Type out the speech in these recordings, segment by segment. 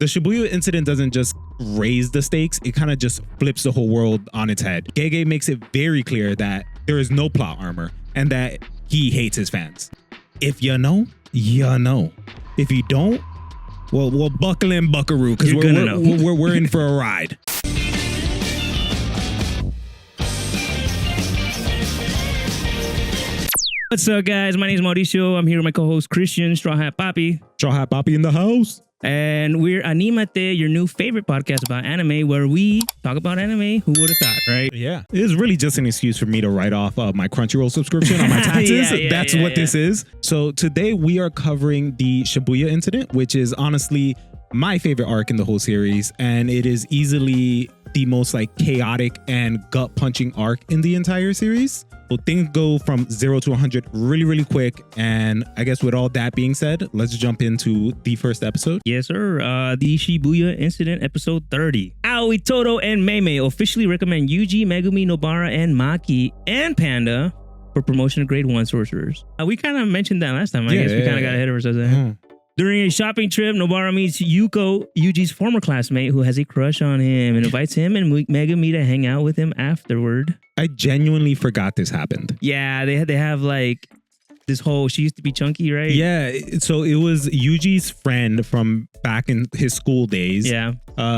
The Shibuya incident doesn't just raise the stakes, it kind of just flips the whole world on its head. Gege makes it very clear that there is no plot armor and that he hates his fans. If you know, you know. If you don't, well, buckle in, buckaroo, because we're in for a ride. What's up, guys? My name is Mauricio. I'm here with my co-host Christian, Straw Hat Papi. Straw Hat Papi in the house. And we're AnimeT, your new favorite podcast about anime, where we talk about anime. Who would have thought, right? Yeah. It is really just an excuse for me to write off my Crunchyroll subscription on my taxes. That's what this is. So today we are covering the Shibuya incident, which is honestly my favorite arc in the whole series. And it is easily the most like chaotic and gut punching arc in the entire series. So things go from 0 to 100 really, really quick. And I guess with all that being said, let's jump into the first episode. Yes, sir. The Shibuya Incident, episode 30. Aoi, Todo, and Meimei officially recommend Yuji, Megumi, Nobara, and Maki, and Panda for promotion of grade 1 sorcerers. We kind of mentioned that last time. I guess we kind of got ahead of ourselves. During a shopping trip, Nobara meets Yuko, Yuji's former classmate, who has a crush on him and invites him and Megumi to hang out with him afterward. I genuinely forgot this happened. Yeah, they have like this whole, she used to be chunky, right? Yeah, so it was Yuji's friend from back in his school days. Yeah.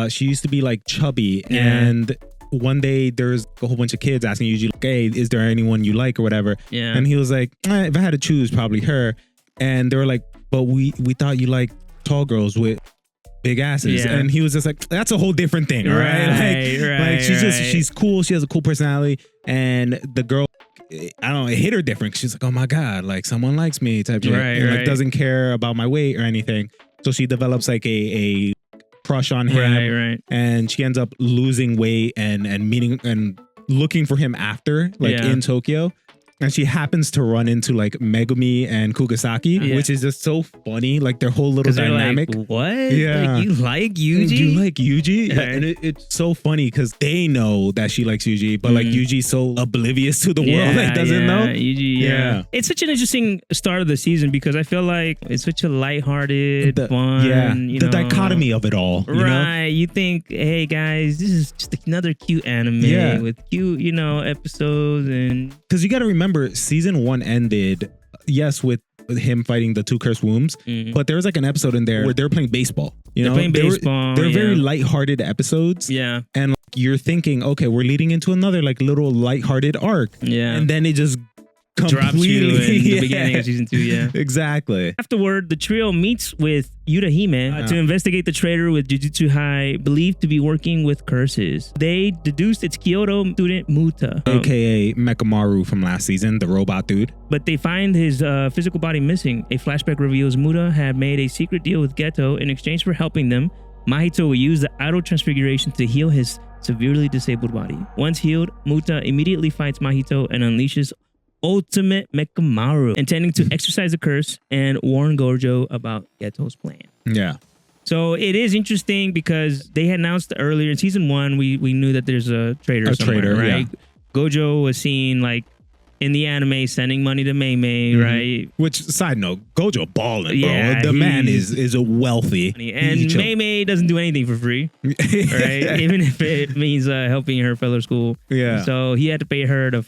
She used to be like chubby and one day there's a whole bunch of kids asking Yuji, like, hey, is there anyone you like or whatever? Yeah. And he was like, if I had to choose, probably her. And they were like, but we thought you liked tall girls with big asses. Yeah. And he was just like, that's a whole different thing, right? Like she's cool. She has a cool personality. And the girl, I don't know, it hit her different. She's like, oh my God, like someone likes me type of and like doesn't care about my weight or anything. So she develops like a crush on him. Right. And she ends up losing weight and meeting and looking for him after, like in Tokyo. And she happens to run into like Megumi and Kugasaki, which is just so funny. Like their whole little dynamic. Like, what? Yeah. Like, you like Yuji? You like Yuji? Yeah. And it's so funny because they know that she likes Yuji, but like Yuji's so oblivious to the world, like doesn't know. Yuji, It's such an interesting start of the season because I feel like it's such a lighthearted, fun. Yeah. You the know? dichotomy of it all. You know? You think, hey guys, this is just another cute anime with cute, episodes. And because you got to remember, season 1 ended, yes, with him fighting the 2 cursed wombs, but there was like an episode in there where they're playing baseball. They're very lighthearted episodes. Yeah. And like, you're thinking, okay, we're leading into another like little lighthearted arc. Yeah. And then it just drops you in the beginning of season 2. Yeah. Exactly. Afterward, the trio meets with Yurahime to investigate the traitor with Jujutsu High, believed to be working with curses. They deduced it's Kyoto student Muta, aka Mekamaru from last season, the robot dude. But they find his physical body missing. A flashback reveals Muta had made a secret deal with Geto in exchange for helping them. Mahito will use the idol transfiguration to heal his severely disabled body. Once healed, Muta immediately fights Mahito and unleashes Ultimate Mekamaru, intending to exercise the curse and warn Gojo about Geto's plan. Yeah. So it is interesting because they had announced earlier in season 1, we knew that there's a traitor, right? Yeah. Gojo was seen like in the anime sending money to Meimei, right? Which, side note, Gojo balling, bro. The man is a wealthy. And Meimei doesn't do anything for free, right? Even if it means helping her fellow school. Yeah. So he had to pay her to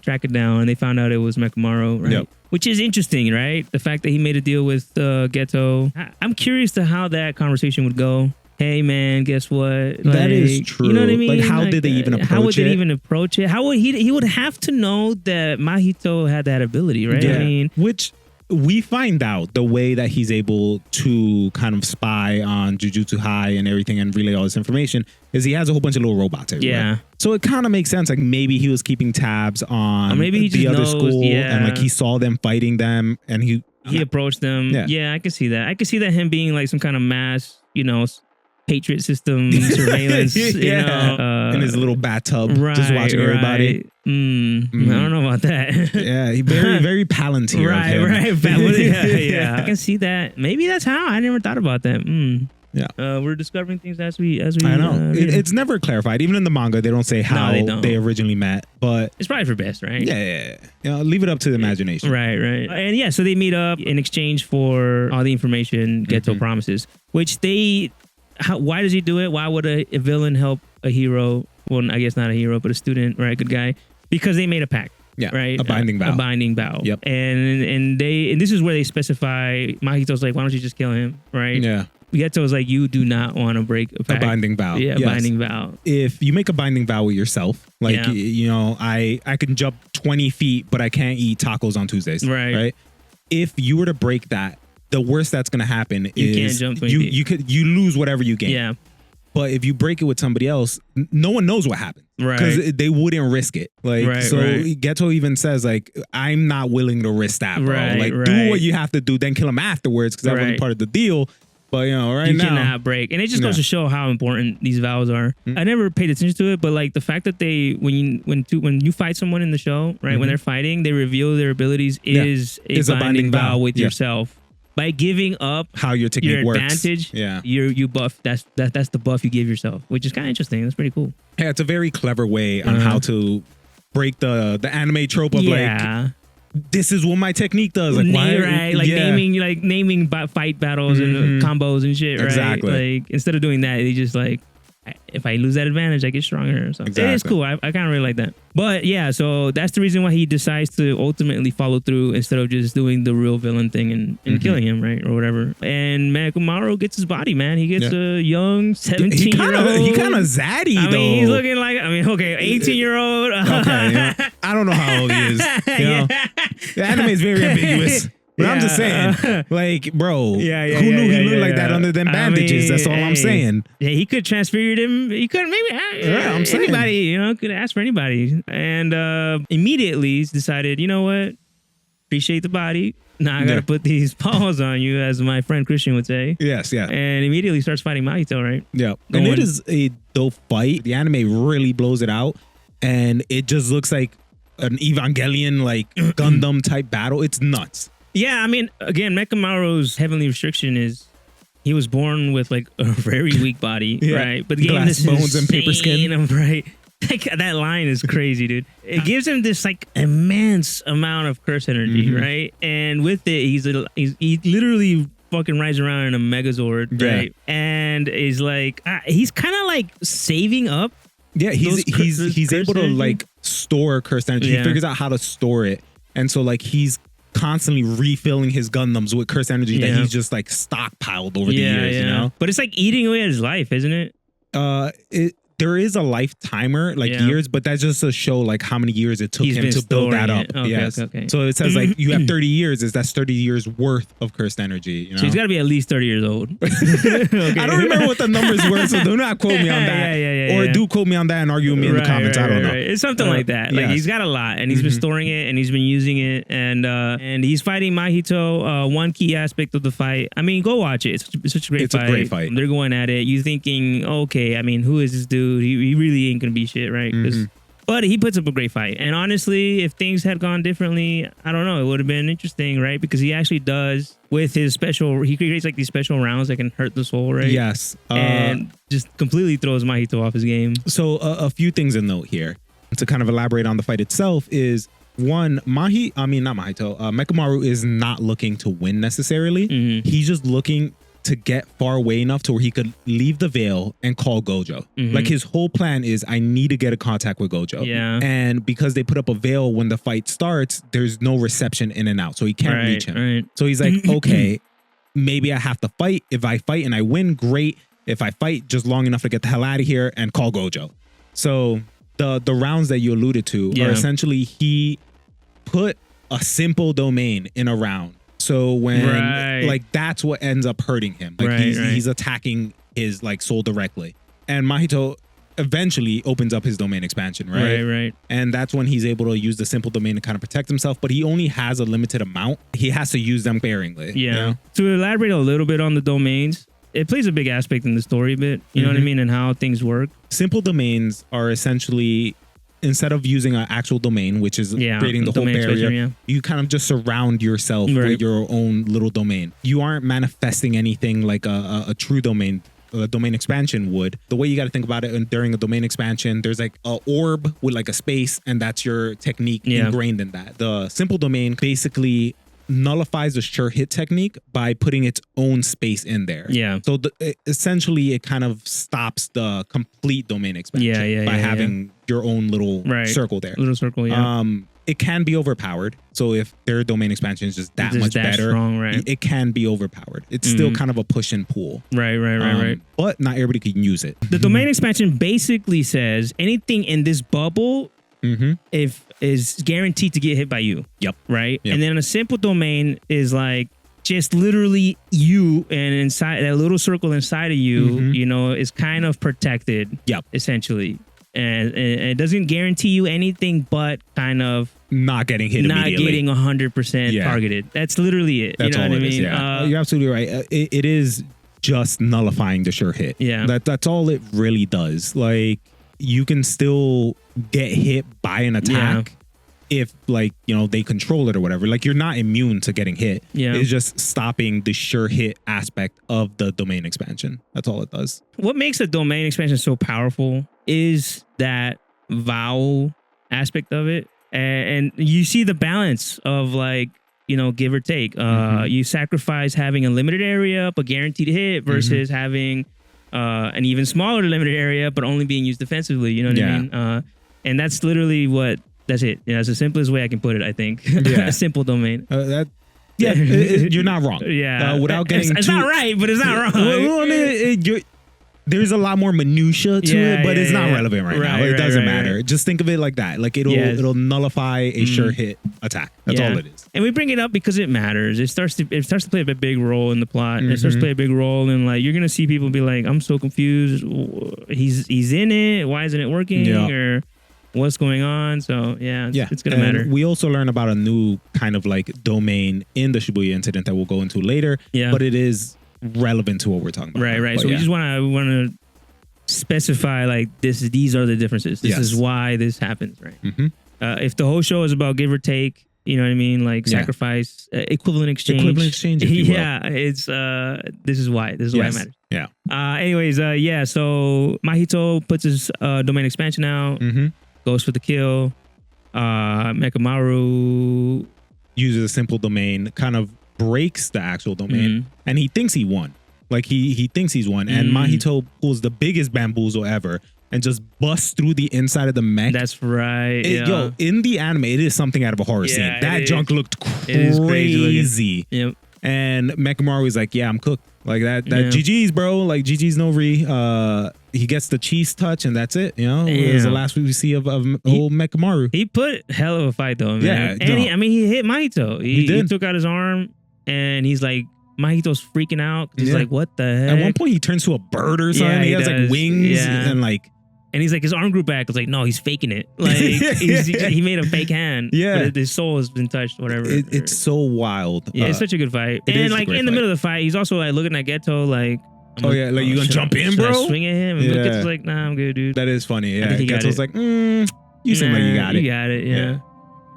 track it down, and they found out it was Mekamaru, right? Yep. Which is interesting, right? The fact that he made a deal with Geto. I'm curious to how that conversation would go. Hey man, guess what? Like, that is true. You know what I mean? Like, how did they even approach it? How would they even approach it? How would he would have to know that Mahito had that ability, right? Yeah. I mean, which we find out the way that he's able to kind of spy on Jujutsu High and everything and relay all this information is he has a whole bunch of little robots everywhere. Yeah. So it kind of makes sense. Like maybe he was keeping tabs on or maybe he the other school and like he saw them fighting them and he approached them. Yeah, I can see that. I can see that him being like some kind of mass, Patriot system surveillance, in his little bathtub, just watching everybody. I don't know about that. Yeah, he very Palantir. Yeah, I can see that. Maybe that's how. I never thought about that. Yeah, we're discovering things as we. I know it's never clarified. Even in the manga, they don't say how they originally met, but it's probably for best, right? Yeah. Leave it up to the imagination. Right. And so they meet up in exchange for all the information Geto promises, which they why does he do it? Why would a villain help a hero? Well, I guess not a hero, but a student, right? Good guy. Because they made a pact. Yeah, right. A binding vow. A binding vow. Yep. And this is where they specify. Mahito's like, why don't you just kill him? Right. Yeah. Geto's like, you do not want to break a pact. A binding vow. Yeah, yes. binding vow. If you make a binding vow with yourself, like I can jump 20 feet, but I can't eat tacos on Tuesdays. Right. If you were to break that, the worst that's going to happen is you can't jump 20 feet. you lose whatever you gain. Yeah. But if you break it with somebody else, no one knows what happened. Right. Because they wouldn't risk it. Like, Geto even says, like, I'm not willing to risk that, bro. Do what you have to do, then kill him afterwards, because that wasn't part of the deal. But, you know, you cannot break. And it just goes to show how important these vows are. I never paid attention to it, but like the fact that they, when you fight someone in the show, right, when they're fighting, they reveal their abilities is a binding vow with yourself. By giving up how your technique your works. Advantage, you buff. That's the buff you give yourself, which is kind of interesting. That's pretty cool. Yeah, it's a very clever way on how to break the anime trope of like, this is what my technique does. Like, why? Right, like naming fight battles and combos and shit. Right, exactly. Like instead of doing that, they just like, if I lose that advantage, I get stronger or something. Exactly. It is cool. I kind of really like that. But yeah, so that's the reason why he decides to ultimately follow through instead of just doing the real villain thing and killing him, right? Or whatever. And Mekumaru gets his body, man. He gets a young 17-year-old. He kind of zaddy, though. He's looking like, 18-year-old. Okay. I don't know how old he is. You know? The anime is very ambiguous. But I'm just saying, like, bro, who knew he looked like that under them bandages? That's all I'm saying. Yeah, he could transfer him. He could I'm saying. Anybody, could ask for anybody. And immediately he's decided, you know what? Appreciate the body. Now I got to put these paws on you, as my friend Christian would say. Yes, yeah. And immediately starts fighting Mahito, right? Yeah. And it is a dope fight. The anime really blows it out. And it just looks like an Evangelion, like Gundam type battle. It's nuts. Yeah, I mean, again, Mekamaru's heavenly restriction is he was born with like a very weak body, right? But the game glass bones and paper skin, right? Like, that line is crazy, dude. It gives him this like immense amount of curse energy, right? And with it, he literally fucking rides around in a Megazord, right? And is like he's kind of like saving up. Yeah, he's able to like store cursed energy. He figures out how to store it, and so like he's constantly refilling his Gundams with cursed energy that he's just like stockpiled over the years, you know? But it's like eating away at his life, isn't it? There is a life timer, like years, but that's just to show like how many years it took him to build that up. Okay. So it says like you have 30 years. That's 30 years worth of cursed energy. You know? So he's got to be at least 30 years old. I don't remember what the numbers were, so do not quote me on that. Or do quote me on that and argue with me in the comments. I don't know. It's something like that. Like he's got a lot, and he's been storing it, and he's been using it, and he's fighting Mahito. One key aspect of the fight. I mean, go watch it. It's such a great fight. It's a great fight. They're going at it. You thinking, okay, I mean, who is this dude? He really ain't gonna be shit, right? But he puts up a great fight. And honestly, if things had gone differently, I don't know, it would have been interesting, right? Because he actually does, with his special, he creates like these special rounds that can hurt the soul, right? Yes. And just completely throws Mahito off his game. So a few things to note here to kind of elaborate on the fight itself is, one, Mekamaru is not looking to win necessarily. He's just looking to get far away enough to where he could leave the veil and call Gojo. Like his whole plan is, I need to get a contact with Gojo. Yeah. And because they put up a veil when the fight starts, there's no reception in and out. So he can't reach him. Right. So he's like, okay, maybe I have to fight. If I fight and I win, great. If I fight just long enough to get the hell out of here and call Gojo. So the rounds that you alluded to are essentially he put a simple domain in a round. So when like that's what ends up hurting him. Like he's attacking his like soul directly. And Mahito eventually opens up his domain expansion, right? And that's when he's able to use the simple domain to kind of protect himself, but he only has a limited amount. He has to use them sparingly. Yeah. You know? To elaborate a little bit on the domains, it plays a big aspect in the story a bit, you know what I mean, and how things work. Simple domains are essentially, instead of using an actual domain, which is creating the whole barrier, you kind of just surround yourself with your own little domain. You aren't manifesting anything like a true domain. A domain expansion would. The way you got to think about it, during a domain expansion, there's like a orb with like a space, and that's your technique ingrained in that. The simple domain basically nullifies the sure hit technique by putting its own space in there. Yeah. So essentially, it kind of stops the complete domain expansion by having your own little circle there. Little circle, yeah. It can be overpowered. So if their domain expansion is just that much better, strong, right? It can be overpowered. It's still kind of a push and pull. Right. But not everybody can use it. The domain expansion basically says anything in this bubble if is guaranteed to get hit by you. Yep. Right? Yep. And then a simple domain is like just literally you, and inside that little circle inside of you, you know, is kind of protected. Yep. Essentially. And it doesn't guarantee you anything but kind of not getting hit immediately. Not getting 100% targeted. That's literally it. That's you know all what I it mean? is, yeah. You're absolutely right. It is just nullifying the sure hit. Yeah. That's all it really does. Like, you can still get hit by an attack if, like, you know, they control it or whatever. Like, you're not immune to getting hit. Yeah. It's just stopping the sure hit aspect of the domain expansion. That's all it does. What makes a domain expansion so powerful is that vowel aspect of it. And you see the balance of, like, you know, give or take. You sacrifice having a limited area but guaranteed hit versus having an even smaller limited area but only being used defensively. You know what I mean? And that's literally that's it. Yeah, that's the simplest way I can put it, I think. A simple domain. You're not wrong. Yeah. Without getting it's not right, but it's not wrong. There's a lot more minutia to it, but it's not relevant right now. It doesn't matter. Just think of it like that. Like, it'll nullify a sure hit attack. That's all it is. And we bring it up because it matters. It starts to play a big role in the plot. It starts to play a big role in, like, you're gonna see people be like, I'm so confused. He's in it. Why isn't it working? Or what's going on? So it's gonna matter. We also learn about a new kind of like domain in the Shibuya incident that we'll go into later. Yeah. But it is relevant to what we're talking about. Right. So we just want to specify, like, these are the differences. This is why this happens, right? If the whole show is about give or take, you know what I mean, like sacrifice, equivalent exchange. Equivalent exchange, if you will. It's this is why it matters. Yeah. Anyways, so Mahito puts his domain expansion out, goes for the kill. Mekamaru uses a simple domain, kind of breaks the actual domain, and he thinks he won. Like, he thinks he's won, and Mahito pulls the biggest bamboozle ever and just busts through the inside of the mech. That's right. Yo, in the anime, it is something out of a horror scene. That junk looked crazy. Yep. And Mekamaru is like, I'm cooked. Like, that GG's, bro. Like, GG's no re. He gets the cheese touch, and that's it. You know, it was the last we see of old Mekamaru. He put hell of a fight, though, man. Yeah. And he hit Mahito. He took out his arm, and he's like, Mahito's freaking out. He's like, what the heck? At one point, he turns to a bird or something. He has like wings and like. And he's like, his arm grew back. It's like, no, he's faking it. Like, he made a fake hand. Yeah. But his soul has been touched, whatever. It's so wild. Yeah, it's such a good fight. And like, in the middle of the fight, he's also like looking at Geto like, like, you gonna jump in, bro? I swing at him? And Geto's like, nah, I'm good, dude. That is funny. Yeah. Geto's like, you seem like you got it. You got it, yeah.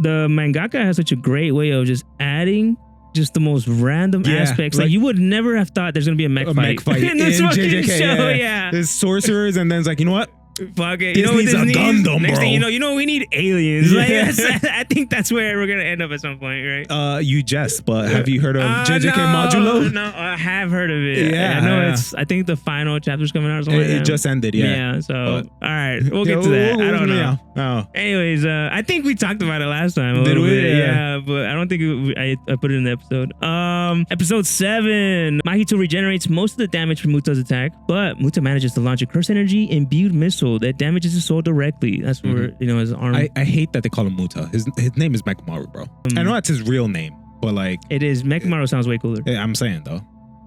The mangaka has such a great way of just adding just the most random aspects. Like, you would never have thought there's gonna be a mech fight in this fucking JJK, show. There's sorcerers, and then it's like, you know what? Fuck it. This needs a Gundam, next bro. thing you know, we need aliens. Like, I think that's where we're gonna end up at some point, right? You jest, but have you heard of JJK Modulo? No, I have heard of it. Yeah, I know I think the final chapter's coming out or something. It just ended, Yeah, so all right, we'll get to that. I don't know. Oh. Anyways, I think we talked about it last time. Did we? Yeah, but I don't think I put it in the episode. Episode 7. Mahito regenerates most of the damage from Muta's attack, but Muta manages to launch a curse energy imbued missile that damages his soul directly. That's where his arm. I hate that they call him Muta. His name is Mekamaru, bro. I know that's his real name, but like, it is. Mekamaru sounds way cooler. I'm saying though.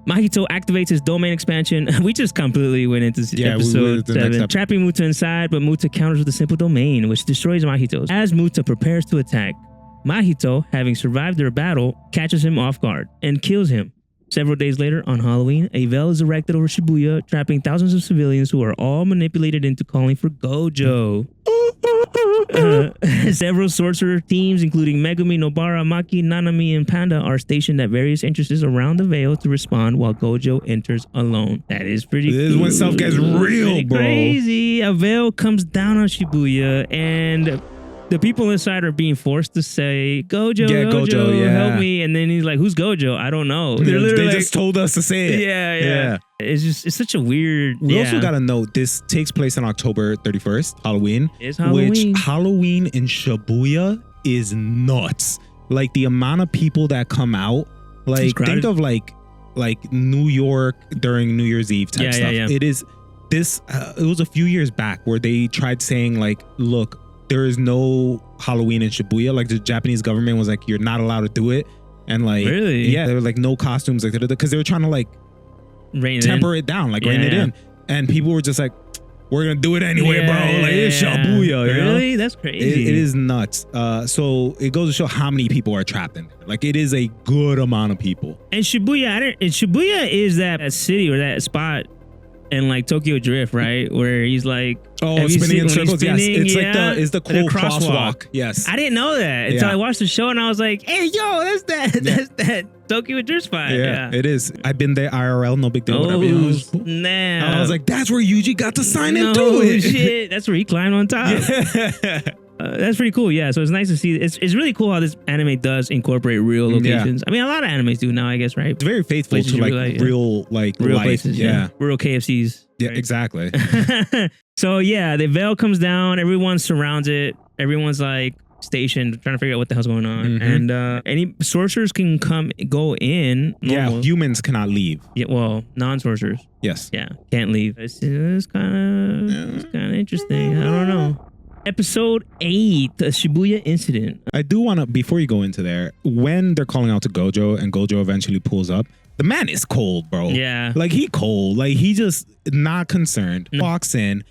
Mahito activates his domain expansion. We just completely went into episode 7, trapping Muta inside, but Muta counters with a simple domain, which destroys Mahito. As Muta prepares to attack, Mahito, having survived their battle, catches him off guard and kills him. Several days later, on Halloween, a veil is erected over Shibuya, trapping thousands of civilians who are all manipulated into calling for Gojo. Several sorcerer teams, including Megumi, Nobara, Maki, Nanami, and Panda, are stationed at various entrances around the veil to respond while Gojo enters alone. That is pretty This is when stuff gets real, bro. Crazy. A veil comes down on Shibuya, and the people inside are being forced to say, Gojo, Gojo, help me. And then he's like, who's Gojo? I don't know. They're literally they just told us to say it. Yeah. It's such a weird. We also got to note this takes place on October 31st, Halloween. It's Halloween. Which Halloween in Shibuya is nuts. Like the amount of people that come out, like think of like New York during New Year's Eve type stuff. Yeah. It is this. It was a few years back where they tried saying like, look, there is no Halloween in Shibuya. Like the Japanese government was like, you're not allowed to do it. And like, really? Yeah, there were like no costumes, like because they were trying to like temper it down, like rein it in. And people were just like, we're gonna do it anyway, bro. Like it's Shibuya. Really? That's crazy. It is nuts. So it goes to show how many people are trapped in there. Like it is a good amount of people. And Shibuya, Shibuya is that city or that spot in like Tokyo Drift, right? Where he's like, spinning in circles. Yes, it's the cool crosswalk. Yes, I didn't know that until I watched the show, and I was like, hey, yo, that's that Tokyo Drift spot. Yeah, it is. I've been there IRL, no big deal. Whatever. Nah. I was like, that's where Yuji got to sign into it. Shit, that's where he climbed on top. Yeah. That's pretty cool. Yeah, so it's nice to see. It's really cool how this anime does incorporate real locations. I mean, a lot of animes do now, I guess, right? It's very faithful places to real life. Places. Yeah, real KFCs. Yeah, right? exactly. So yeah, the veil comes down. Everyone surrounds it. Everyone's like stationed, trying to figure out what the hell's going on. And any sorcerers can go in. Normal. Yeah, humans cannot leave. Yeah, well, non-sorcerers. Yes. Yeah, can't leave. It's kind of interesting. I don't know. Episode 8, the Shibuya incident. I do want to, before you go into there, when they're calling out to Gojo and Gojo eventually pulls up, the man is cold, bro. Yeah. Like he cold. Like he just not concerned. Walks in.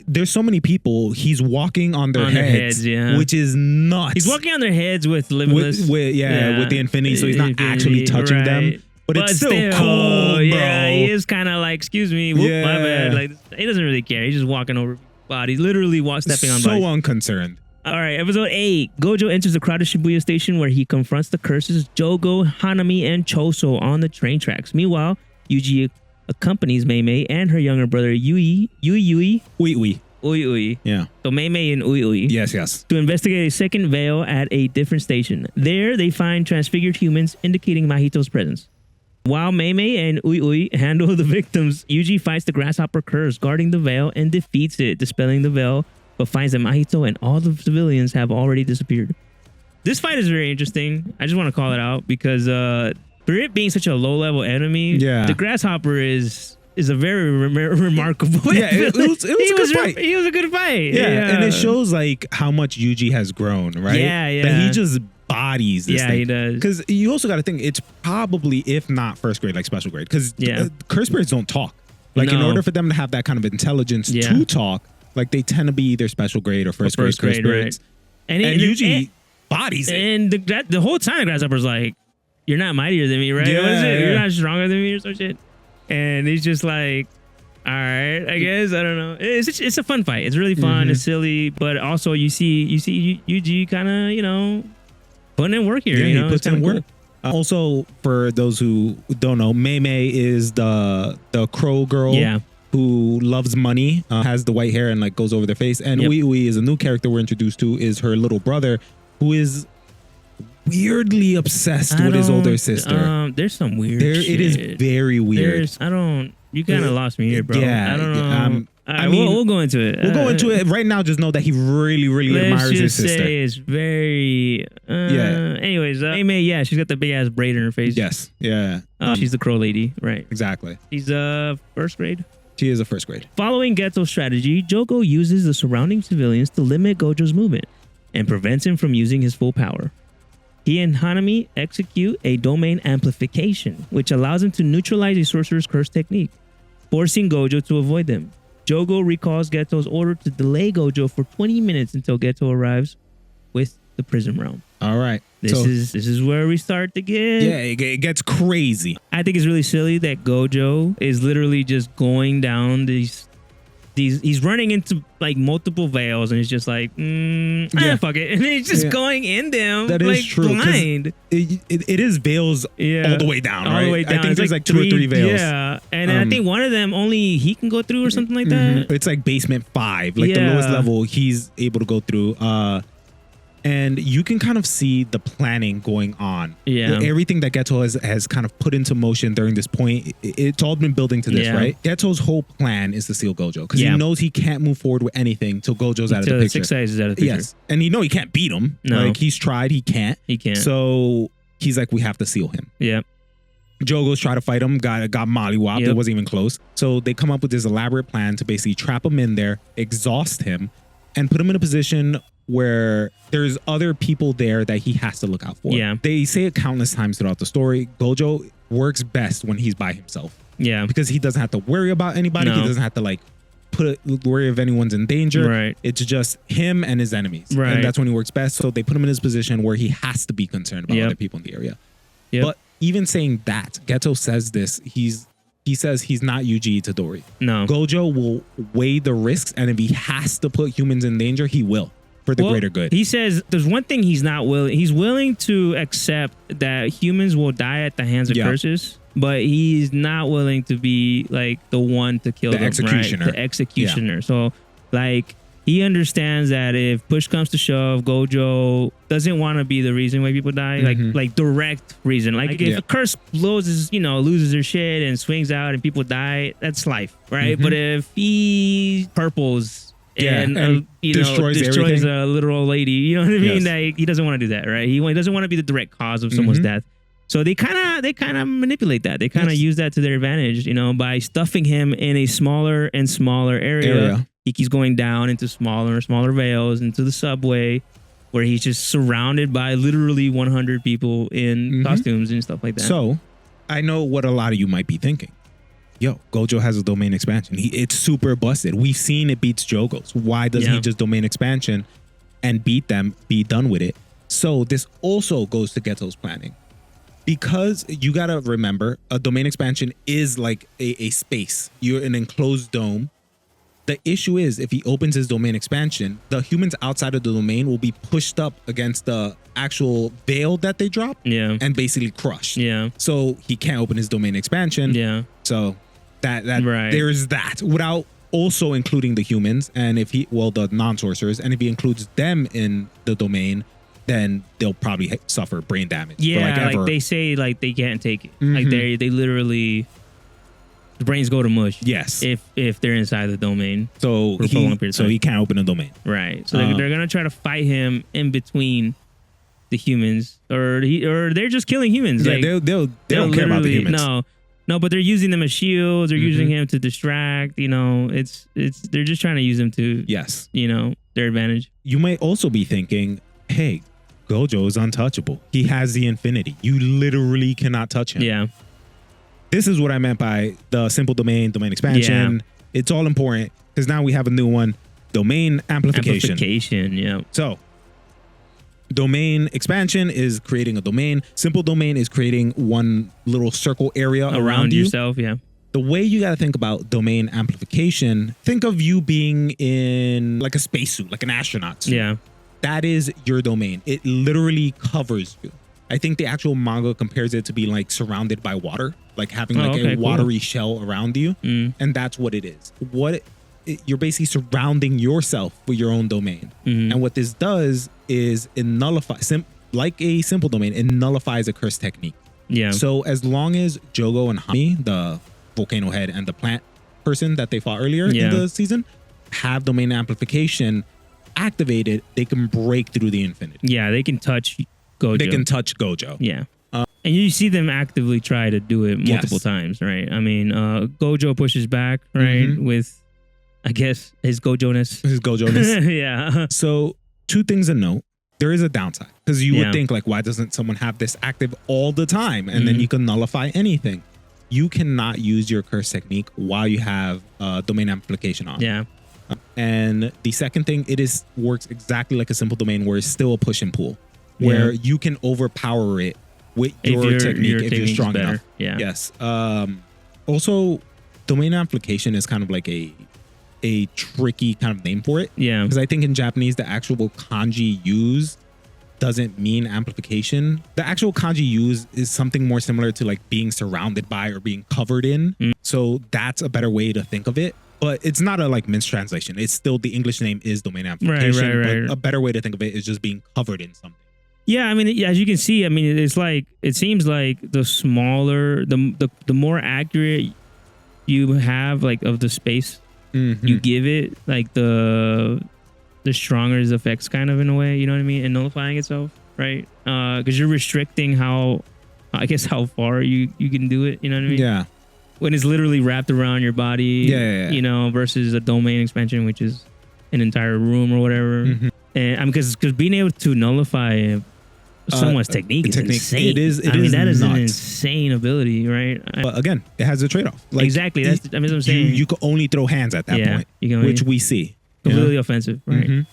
There's so many people. He's walking on their heads, which is nuts. He's walking on their heads with limitless. With the infinity, so he's not actually touching them. But it's still cold, bro. Yeah, he is kind of like, excuse me, whoop, my bad. Like he doesn't really care. He's just walking over bodies, literally stepping on bodies. So unconcerned. All right, episode 8. Gojo enters the crowded Shibuya station where he confronts the curses Jogo, Hanami, and Choso on the train tracks. Meanwhile, Yuji accompanies Mei and her younger brother Ui. Yeah. So Mei and Ui. Yes. To investigate a second veil at a different station. There, they find transfigured humans indicating Mahito's presence. While Mei and Ui handle the victims, Yuji fights the grasshopper curse, guarding the veil, and defeats it, dispelling the veil, but finds that Mahito and all the civilians have already disappeared. This fight is very interesting. I just want to call it out because for it being such a low-level enemy, the grasshopper is a very remarkable. Yeah, it was a good fight. He was a good fight. Yeah, and it shows like how much Yuji has grown, right? Yeah. That he just bodies this thing. He does. Because you also got to think it's probably, if not first grade, like special grade. Because curse spirits don't talk. Like in order for them to have that kind of intelligence to talk, like they tend to be either special grade or first grade curse spirits. Right. And Yuji bodies it. And the whole time the grasshopper's like, you're not mightier than me, right? You're not stronger than me or some shit. And he's just like, all right, I guess. I don't know. It's a fun fight. It's really fun. It's silly. But also you see Yuji kind of, putting in work here. Yeah, he puts in work. Cool. Also, for those who don't know, Mei is the crow girl who loves money, has the white hair and like goes over their face. And Ui is a new character we're introduced to, is her little brother who is weirdly obsessed with his older sister. There's some weird shit. It is very weird. You kind of lost me here, bro. Yeah. I don't know. I mean, we'll go into it. We'll go into it right now. Just know that he really, really admires his sister. Let's just say it's very. Anyways, Mei, she's got the big ass braid in her face. Yes. Yeah. She's the crow lady, right? Exactly. She's first grade. She is a first grade. Following Geto's strategy, Jogo uses the surrounding civilians to limit Gojo's movement and prevents him from using his full power. He and Hanami execute a domain amplification, which allows him to neutralize a sorcerer's curse technique, forcing Gojo to avoid them. Jogo recalls Geto's order to delay Gojo for 20 minutes until Geto arrives with the prison realm. All right. This is where we start to get... Yeah, it gets crazy. I think it's really silly that Gojo is literally just going down these he's running into like multiple veils, and he's just like, fuck it, and he's just going in them. That like, is true. Blind. It is veils all the way down, all right? the way down. I think it's there's like 2 or 3 veils. Yeah, and I think one of them only he can go through or something like that. It's like basement 5, like the lowest level he's able to go through. And you can kind of see the planning going on. Yeah. Everything that Geto has kind of put into motion during this point, it's all been building to this, right? Geto's whole plan is to steal Gojo because he knows he can't move forward with anything till Gojo's out of the picture. 6 Eyes is out of the picture. Yes. And he can't beat him. No. Like he's tried, he can't. So he's like, we have to seal him. Yeah. Jogo's try to fight him, got mollywopped. It wasn't even close. So they come up with this elaborate plan to basically trap him in there, exhaust him, and put him in a position where there's other people there that he has to look out for. Yeah. They say it countless times throughout the story. Gojo works best when he's by himself. Yeah. Because he doesn't have to worry about anybody. He doesn't have to like worry if anyone's in danger. Right. It's just him and his enemies. Right. And that's when he works best. So they put him in this position where he has to be concerned about other people in the area. But even saying that, Geto says this, he says he's not Yuji Itadori. No. Gojo will weigh the risks, and if he has to put humans in danger, he will. For the greater good. He says there's one thing he's not willing. He's willing to accept that humans will die at the hands of curses, but he's not willing to be like the one to kill them, executioner. Right? The executioner. Yeah. So like he understands that if push comes to shove, Gojo doesn't want to be the reason why people die. Like direct reason. Like if a curse loses their shit and swings out and people die, that's life, right? But if he purples and destroys a literal lady. You know what I mean? Like, he doesn't want to do that, right? He doesn't want to be the direct cause of someone's death. So they kind of manipulate that. They kind of use that to their advantage, by stuffing him in a smaller and smaller area. He keeps going down into smaller and smaller veils into the subway, where he's just surrounded by literally 100 people in costumes and stuff like that. So I know what a lot of you might be thinking. Yo, Gojo has a domain expansion. It's super busted. We've seen it beats Jogo's. Why doesn't he just domain expansion and beat them, be done with it? So this also goes to Geto's planning. Because you got to remember, a domain expansion is like a space. You're an enclosed dome. The issue is, if he opens his domain expansion, the humans outside of the domain will be pushed up against the actual veil that they drop and basically crushed. Yeah. So he can't open his domain expansion. Yeah. So that there's that, without also including the humans, and if the non-sorcerers, and if he includes them in the domain, then they'll probably suffer brain damage. Yeah, like they say, like they can't take it. Like they literally, the brains go to mush. Yes, if they're inside the domain. So he can't open a domain. Right. So they're gonna try to fight him in between the humans, or they're just killing humans. Yeah, like, they don't care about the humans. No, but they're using them as shields. They're using him to distract. They're just trying to use him to their advantage. You might also be thinking, hey, Gojo is untouchable. He has the infinity. You literally cannot touch him. Yeah. This is what I meant by the simple domain expansion. Yeah. It's all important because now we have a new one, domain amplification. Yeah. So domain expansion is creating a domain. Simple domain is creating one little circle area around you. Yourself. Yeah. The way you got to think about domain amplification, think of you being in like a spacesuit, like an astronaut suit. Yeah. That is your domain. It literally covers you. I think the actual manga compares it to being like surrounded by water, like having a watery shell around you. And that's what it is. You're basically surrounding yourself with your own domain. And what this does is it nullifies, like a simple domain, it nullifies a curse technique. Yeah. So as long as Jogo and Hami, the volcano head, and the plant person that they fought earlier in the season, have domain amplification activated, they can break through the infinity. Yeah, they can touch Gojo. Yeah. And you see them actively try to do it multiple times, right? I mean, Gojo pushes back, right? With, I guess, his Gojo-ness. Yeah. So 2 things to note. There is a downside because you would think like, why doesn't someone have this active all the time? And then you can nullify anything. You cannot use your curse technique while you have domain amplification on. Yeah. And the second thing, works exactly like a simple domain where it's still a push and pull, where you can overpower it with your technique if you're strong enough. Yeah. Yes. Also, domain amplification is kind of like a tricky kind of name for it. Yeah. Because I think in Japanese, the actual kanji used doesn't mean amplification. The actual kanji used is something more similar to like being surrounded by or being covered in. So that's a better way to think of it. But it's not a like mistranslation. It's still, the English name is domain amplification. Right. But a better way to think of it is just being covered in something. Yeah, I mean, as you can see, I mean, it's like, it seems like the smaller, the more accurate you have like of the space you give it, like the stronger its effects kind of in a way, you know what I mean? And nullifying itself, right? Because you're restricting how far you can do it, you know what I mean? Yeah. When it's literally wrapped around your body, you know, versus a domain expansion, which is an entire room or whatever. And because being able to nullify someone's technique is insane. It is. I mean, that is nuts. an insane ability, right? But again, it has a trade-off. Like, exactly. That's what I'm saying. You could only throw hands at that point, which we see. Completely offensive, right?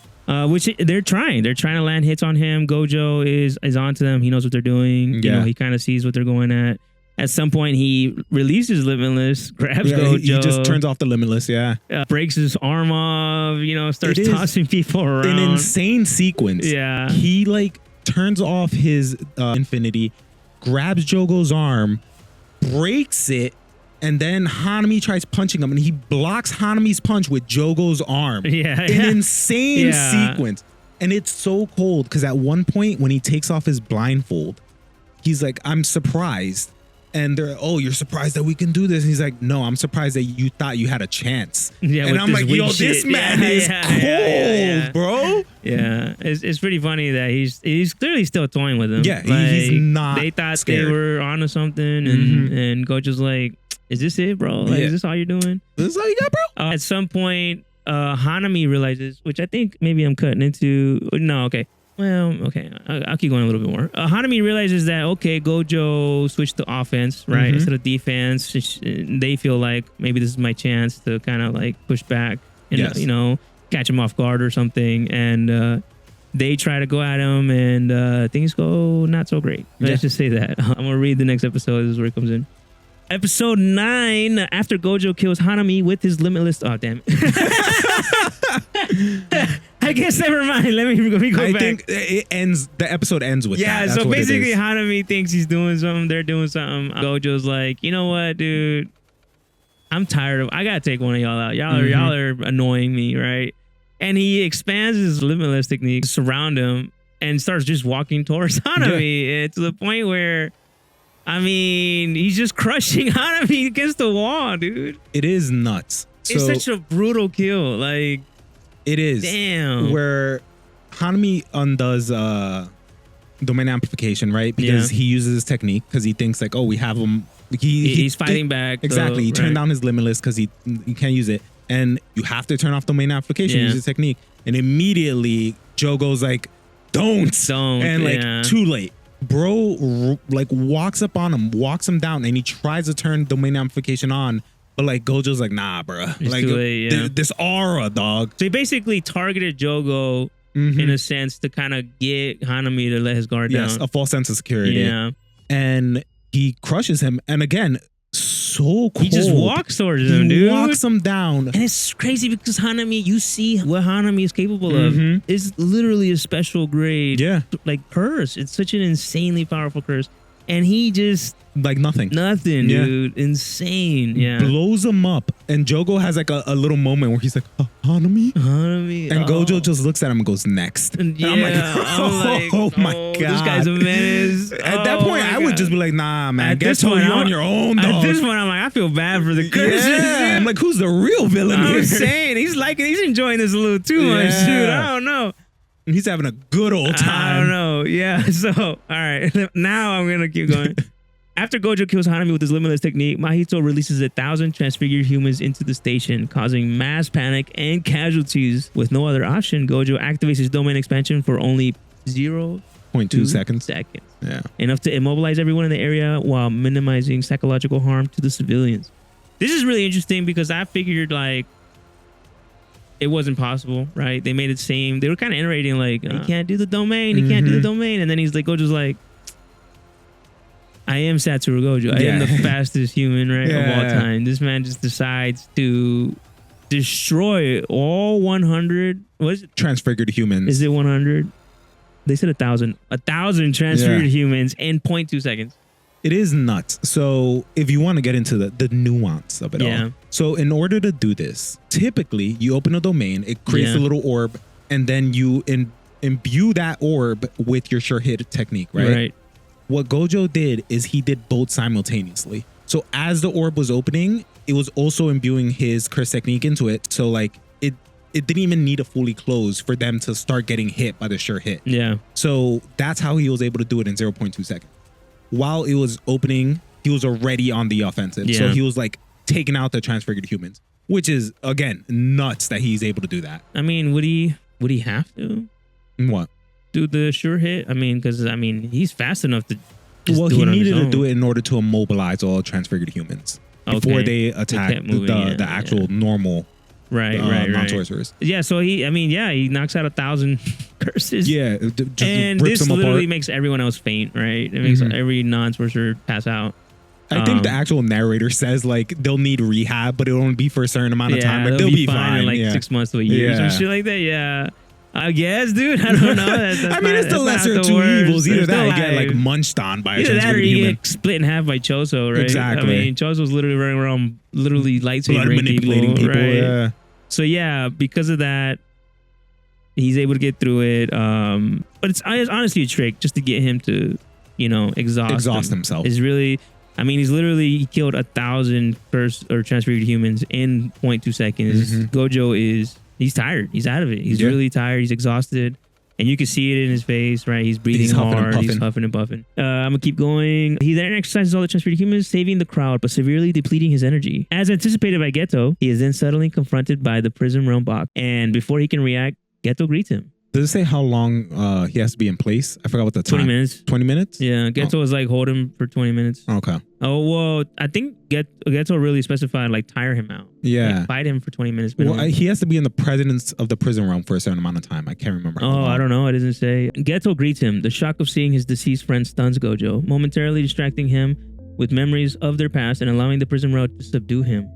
Which they're trying. They're trying to land hits on him. Gojo is onto them. He knows what they're doing. You know, he kind of sees what they're going at. At some point, he releases Limitless, grabs Gojo. He just turns off the Limitless, breaks his arm off, you know, starts tossing people around. An insane sequence. Yeah. He like turns off his Infinity, grabs Jogo's arm, breaks it, and then Hanami tries punching him, and he blocks Hanami's punch with Jogo's arm. An insane sequence. And it's so cold because at one point when he takes off his blindfold, he's like, I'm surprised. And they're, oh, you're surprised that we can do this? And he's like, no, I'm surprised that you thought you had a chance. And I'm like, yo, this man is cold, bro. Yeah, it's pretty funny that he's clearly still toying with him. Yeah, like, he's not They thought scared. they were onto something, and Gojo's like, is this it, bro? Like, is this all you're doing? This is all you got, bro? At some point, Hanami realizes, which I think maybe I'm cutting into. No, okay. Well, okay, I'll keep going a little bit more. Hanami realizes that, okay, Gojo switched to offense, right? Instead of defense. They feel like maybe this is my chance to kind of like push back and, you know, catch him off guard or something. And they try to go at him and things go not so great. Let's just say that. I'm going to read the next episode. This is where it comes in. Episode 9, after Gojo kills Hanami with his Limitless... Oh, damn it. I guess never mind. Let me go back. I think it ends. The episode ends with that. Yeah, so basically Hanami thinks he's doing something. They're doing something. Gojo's like, you know what, dude? I'm tired of... I got to take one of y'all out. Y'all are annoying me, right? And he expands his Limitless technique to surround him and starts just walking towards Hanami to the point where... I mean, he's just crushing Hanami against the wall, dude. It is nuts. It's such a brutal kill. Like, it is. Damn. Where Hanami undoes domain amplification, right? Because he uses his technique because he thinks like, oh, we have him. He's fighting back. Exactly. He turned down his Limitless because he can't use it. And you have to turn off domain amplification, use his technique. And immediately Joe goes like, don't. And like, too late. Bro like walks up on him, walks him down, and he tries to turn domain amplification on, but like Gojo's like, nah, bro. Like too late, this aura, dog. So he basically targeted Jogo in a sense to kind of get Hanami to let his guard down. Yes, a false sense of security. Yeah. And he crushes him. And again, so cold. He just walks towards him, dude. He walks him down. And it's crazy because Hanami, you see what Hanami is capable of. It's literally a special grade like curse. It's such an insanely powerful curse. And he just... like nothing, dude. Insane. Blows him up. And Jogo has like a little moment where he's like, Hanami? And Gojo just looks at him and goes, next. And I'm like, oh my God. This guy's a menace. At that point, I would just be like, nah, man. Guess what? You're on your own, dog. At this point, I'm like, I feel bad for the curse. I'm like, who's the real villain here? I'm saying, he's enjoying this a little too much, dude. I don't know. He's having a good old time. I don't know. Yeah. So, all right. Now I'm going to keep going. After Gojo kills Hanami with his Limitless technique, Mahito releases 1,000 transfigured humans into the station, causing mass panic and casualties. With no other option, Gojo activates his domain expansion for only 0.2 seconds. Yeah. Enough to immobilize everyone in the area while minimizing psychological harm to the civilians. This is really interesting because I figured like it wasn't possible, right? They made it seem, they were kind of iterating like, he can't do the domain, he can't do the domain. And then he's like, Gojo's like, I am Satoru Gojo. I am the fastest human, right, of all time. This man just decides to destroy all 100. What is it? Transfigured humans. Is it 100? They said 1,000. 1,000 transfigured humans in 0.2 seconds. It is nuts. So if you want to get into the nuance of it all. So in order to do this, typically you open a domain, it creates a little orb, and then you imbue that orb with your sure hit technique, right? What Gojo did is he did both simultaneously. So as the orb was opening, it was also imbuing his curse technique into it. So like it didn't even need to fully close for them to start getting hit by the sure hit. Yeah. So that's how he was able to do it in 0.2 seconds. While it was opening, he was already on the offensive. So he was like taking out the transfigured humans, which is again nuts that he's able to do that. I mean, would he have to? What? Do the sure hit? I mean, because he's fast enough to. Well, he needed to do it in order to immobilize all transfigured humans before they attack the actual normal non-sorcerers. Yeah, so he knocks out 1,000 curses. Yeah, and rips this them literally apart. makes everyone else faint, right? It makes every non-sorcerer pass out. I think the actual narrator says like they'll need rehab, but it'll only be for a certain amount of time. Like they'll be fine in like 6 months to a year, some shit like that. Yeah. I guess, dude. I don't know. It's the lesser of two evils. Either that, you get like munched on by a transfigured human. Get split in half by Choso, right? Exactly. Choso's literally running around, literally lightsabering manipulating people, right? Yeah. So yeah, because of that, he's able to get through it. But it's honestly a trick just to get him to, exhaust himself. Is really. He killed 1,000 cursed or transfigured humans in 0.2 seconds. Gojo he's tired. He's out of it. He's really tired. He's exhausted. And you can see it in his face, right? He's breathing hard. He's huffing and puffing. I'm going to keep going. He then exercises all the transfigured humans, saving the crowd, but severely depleting his energy. As anticipated by Geto, he is then suddenly confronted by the prison realm box. And before he can react, Geto greets him. Does it say how long he has to be in place? I forgot what the time. 20 minutes. 20 minutes? Yeah, Geto was like, hold him for 20 minutes. Okay. Oh, well, I think Geto really specified like tire him out. Yeah. Like, fight him for 20 minutes. Minimum. Well, he has to be in the presence of the prison realm for a certain amount of time. I can't remember. Oh, I don't know. It doesn't say. Geto greets him. The shock of seeing his deceased friend stuns Gojo, momentarily distracting him with memories of their past and allowing the prison road to subdue him.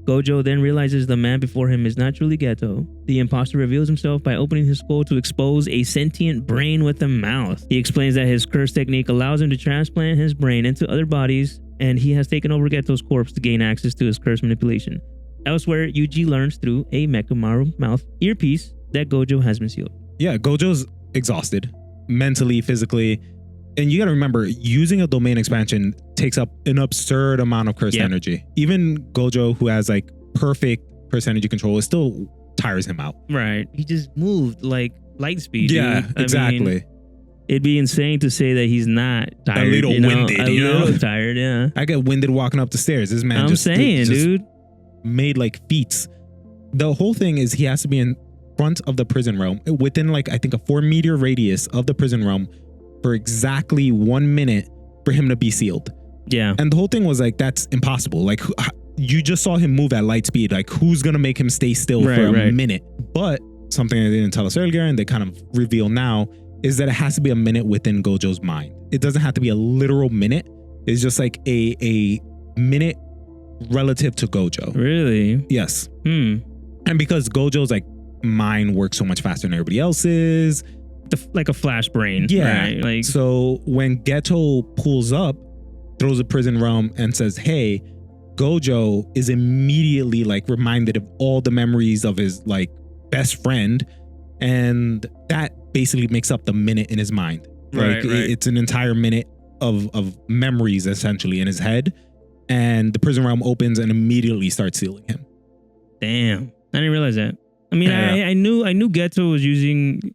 Gojo then realizes the man before him is not truly Geto. The imposter reveals himself by opening his skull to expose a sentient brain with a mouth. He explains that his curse technique allows him to transplant his brain into other bodies, and he has taken over Geto's corpse to gain access to his curse manipulation. Elsewhere, Yuji learns through a Mechamaru mouth earpiece that Gojo has been sealed. Yeah, Gojo's exhausted, mentally, physically. And you got to remember, using a domain expansion takes up an absurd amount of curse energy. Even Gojo, who has like perfect curse energy control, it still tires him out. Right. He just moved like light speed. Yeah, dude. exactly. It'd be insane to say that he's not tired. A little winded, a little tired, yeah. I get winded walking up the stairs. This man just made like feats. The whole thing is he has to be in front of the prison realm within like, I think a 4-meter radius of the prison realm for exactly 1 minute for him to be sealed. Yeah. And the whole thing was like, that's impossible. Like you just saw him move at light speed. Like who's going to make him stay still for a minute? But something they didn't tell us earlier and they kind of reveal now is that it has to be a minute within Gojo's mind. It doesn't have to be a literal minute. It's just like a minute relative to Gojo. Really? Yes. And because Gojo's like mind works so much faster than everybody else's, like a flash brain. Yeah. Right? Like, so when Geto pulls up, throws the prison realm and says, hey, Gojo is immediately like reminded of all the memories of his like best friend. And that basically makes up the minute in his mind. Like it's an entire minute of memories essentially in his head. And the prison realm opens and immediately starts sealing him. Damn. I didn't realize that. I mean, I knew Geto was using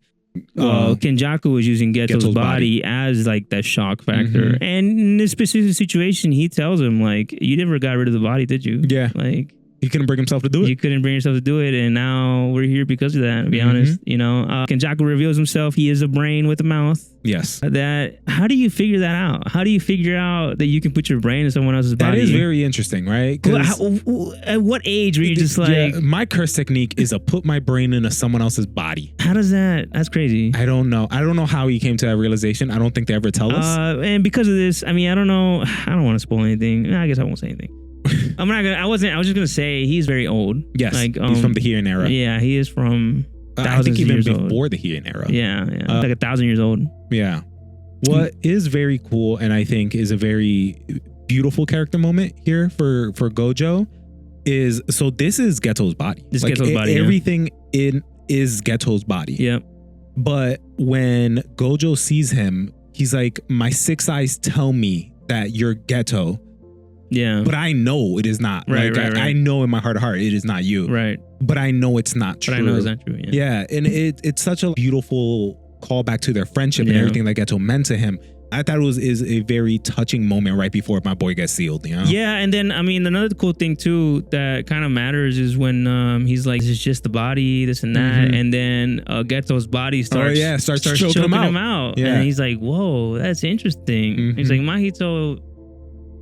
Kenjaku was using Geto's body as like that shock factor. And in this specific situation, he tells him like, you never got rid of the body, did you? Yeah. Like he couldn't bring himself to do it. You couldn't bring yourself to do it, and now we're here because of that, to be honest. Kenjaku reveals himself. He is a brain with a mouth. Yes. How do you figure that out? How do you figure out that you can put your brain in someone else's body? That is very interesting, right? At what age were you just like... my curse technique is to put my brain into someone else's body. How does that... That's crazy. I don't know. I don't know how he came to that realization. I don't think they ever tell us. And because of this, I mean, I don't know. I don't want to spoil anything. I guess I won't say anything. I'm not gonna. I was just gonna say he's very old. Yes, like he's from the Heian era. Yeah, he is from. I think even before old. the Heian era. Yeah, like 1,000 years old. Yeah. What is very cool, and I think is a very beautiful character moment here for Gojo, is so this is Geto's body. This is Geto's body. Everything in is Geto's body. Yep. But when Gojo sees him, he's like, my six eyes tell me that you're Geto. Yeah. But I know it is not. Right, like right. I know in my heart of heart it is not you. Right. But I know it's not true. But I know it's not true. Yeah. And it's such a beautiful callback to their friendship and everything that Geto meant to him. I thought it is a very touching moment right before my boy gets sealed, you know? Yeah, and then I mean another cool thing too that kind of matters is when he's like, this is just the body, this and that, and then Geto's body starts choking him out. Yeah. And he's like, whoa, that's interesting. He's like, Mahito,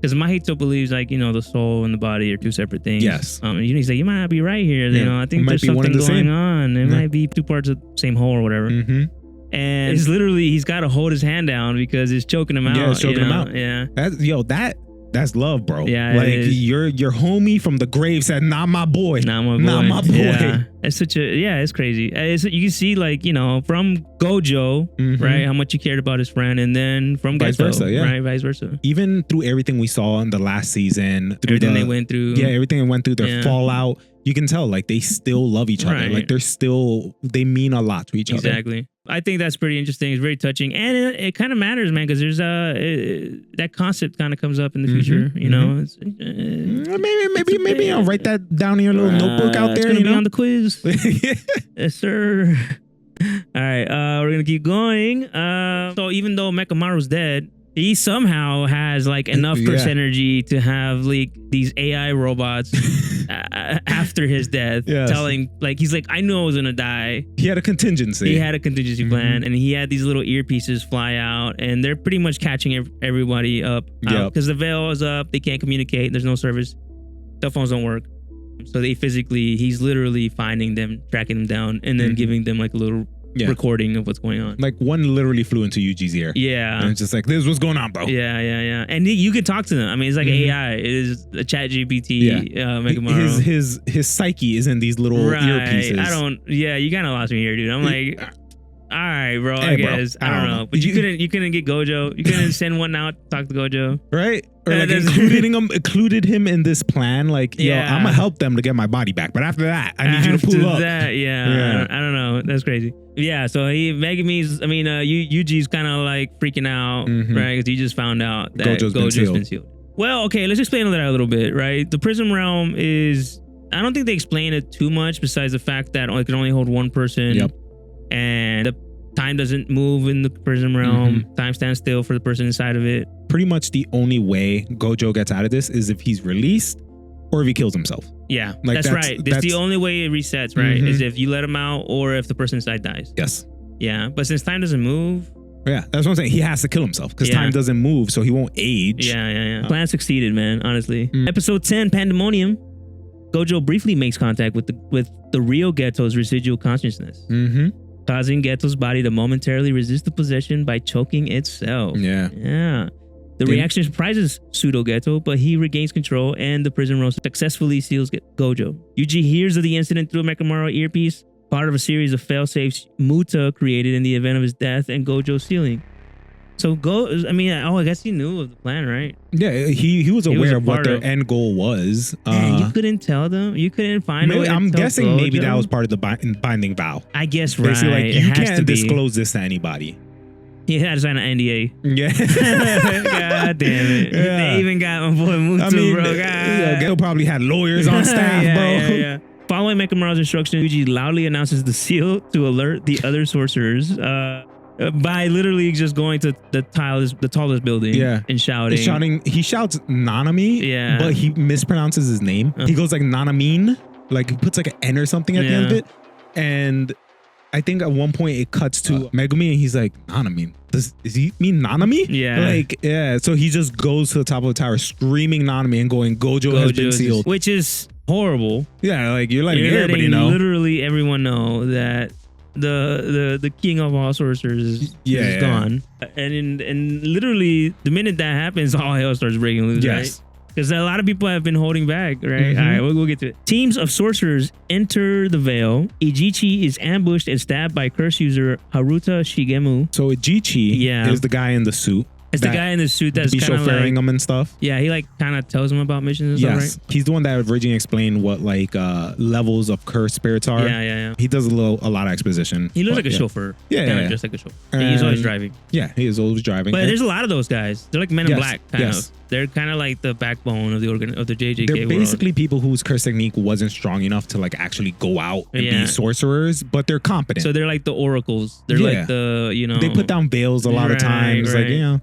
because Mahito believes like, you know, the soul and the body are two separate things. Yes. He's like, you might not be right here. You know, I think there's something going on. It might be two parts of the same whole or whatever. And it's literally, he's got to hold his hand down because it's choking him out. Yeah, it's choking him out. Yeah. That's love, bro. Yeah. Like your homie from the grave said, not my boy. Not my boy. Not my boy. Yeah. It's it's crazy. You can see like, you know, from Gojo, right, how much he cared about his friend, and then from vice Geto, versa, right, vice versa. Even through everything we saw in the last season, through everything they went through. Yeah, everything they went through, their fallout, you can tell like they still love each other. Like they mean a lot to each other. Exactly. I think that's pretty interesting. It's very touching, and it kind of matters, man, because there's that concept kind of comes up in the future. You know, it's, maybe I'll write that down in your little notebook out there. It's gonna be on the quiz. Yes, sir. All right, we're gonna keep going. So even though Mekamaru's dead, he somehow has like enough curse energy to have like these AI robots after his death, telling like he's like, I knew I was gonna die. He had a contingency. Plan, and he had these little earpieces fly out, and they're pretty much catching everybody up because the veil is up. They can't communicate. There's no service. Cell phones don't work. So he's literally finding them, tracking them down, and then giving them like a little recording of what's going on. Like one literally flew into Yuji's ear. Yeah. And it's just like, this is what's going on, bro. Yeah. And you can talk to them. I mean, it's like AI. It is a chat GPT. Mekamaru. His psyche is in these little earpieces. You kind of lost me here, dude. I'm like, all right, bro, I guess. I don't know. But you couldn't get Gojo. You couldn't send one out to talk to Gojo. Right? Or like included him in this plan. Like, yo, I'm going to help them to get my body back. But after that, I need you to pull up. I don't know. That's crazy. Yeah, so Yuji's kind of like freaking out, right? Because he just found out that Gojo's been sealed. Well, okay, let's explain that a little bit, right? The prison realm is, I don't think they explain it too much besides the fact that it can only hold one person. Yep. And the time doesn't move in the prison realm. Time stands still for the person inside of it. Pretty much the only way Gojo gets out of this is if he's released or if he kills himself. Yeah, like that's right. That's the only way it resets, right? Is if you let him out or if the person inside dies. Yes. Yeah, but since time doesn't move. Yeah, that's what I'm saying. He has to kill himself because time doesn't move, so he won't age. Yeah. Plan succeeded, man, honestly. Episode 10, Pandemonium. Gojo briefly makes contact with the real Geto's residual consciousness. Causing Geto's body to momentarily resist the possession by choking itself. Yeah. The reaction surprises Pseudo Geto, but he regains control and the prison room successfully seals Gojo. Yuji hears of the incident through a Mekamaru earpiece, part of a series of failsafes Muta created in the event of his death and Gojo's sealing. So I guess he knew of the plan, right? Yeah, he was aware of what their end goal was. Man, you couldn't tell them? You couldn't find a way to I'm guessing Gojo? Maybe that was part of the binding vow. I guess, basically, right. like, you can't disclose this to anybody. He had to sign an NDA. Yeah. God damn it. Yeah. They even got my boy Mutu, bro. Geto probably had lawyers on staff, bro. Yeah. Following Mekamaru's instructions, Yuji loudly announces the seal to alert the other sorcerers by literally just going to the tallest building and shouting. He shouts Nanami, but he mispronounces his name. He goes like Nanamine, like he puts like an N or something at the end of it. And I think at one point it cuts to Megumi and he's like, Nanami. Does he mean Nanami? Yeah. So he just goes to the top of the tower screaming Nanami and going, Gojo has been sealed. Which is horrible. Yeah, like you're letting everybody know. Literally everyone know that the king of all sorcerers is gone. And literally the minute that happens, all hell starts breaking loose, right? Because a lot of people have been holding back, right? All right, we'll get to it. Teams of sorcerers enter the veil. Ijichi is ambushed and stabbed by curse user Haruta Shigemu. So Ijichi is the guy in the suit. It's the guy in the suit that's be kind of chauffeuring like, him and stuff. Yeah, he like kind of tells him about missions and stuff, right? He's the one that originally explained what like levels of cursed spirits are. Yeah. He does a lot of exposition. He looks like a chauffeur. Yeah. Just like a chauffeur. He's always driving. Yeah, he is always driving. But there's a lot of those guys. They're like Men in Black, kind of. They're kind of like the backbone of the JJK They're world. basically people whose curse technique wasn't strong enough to like actually go out and be sorcerers, but they're competent. So they're like the oracles. They're like the, you know. They put down veils a lot of times. Like, you know.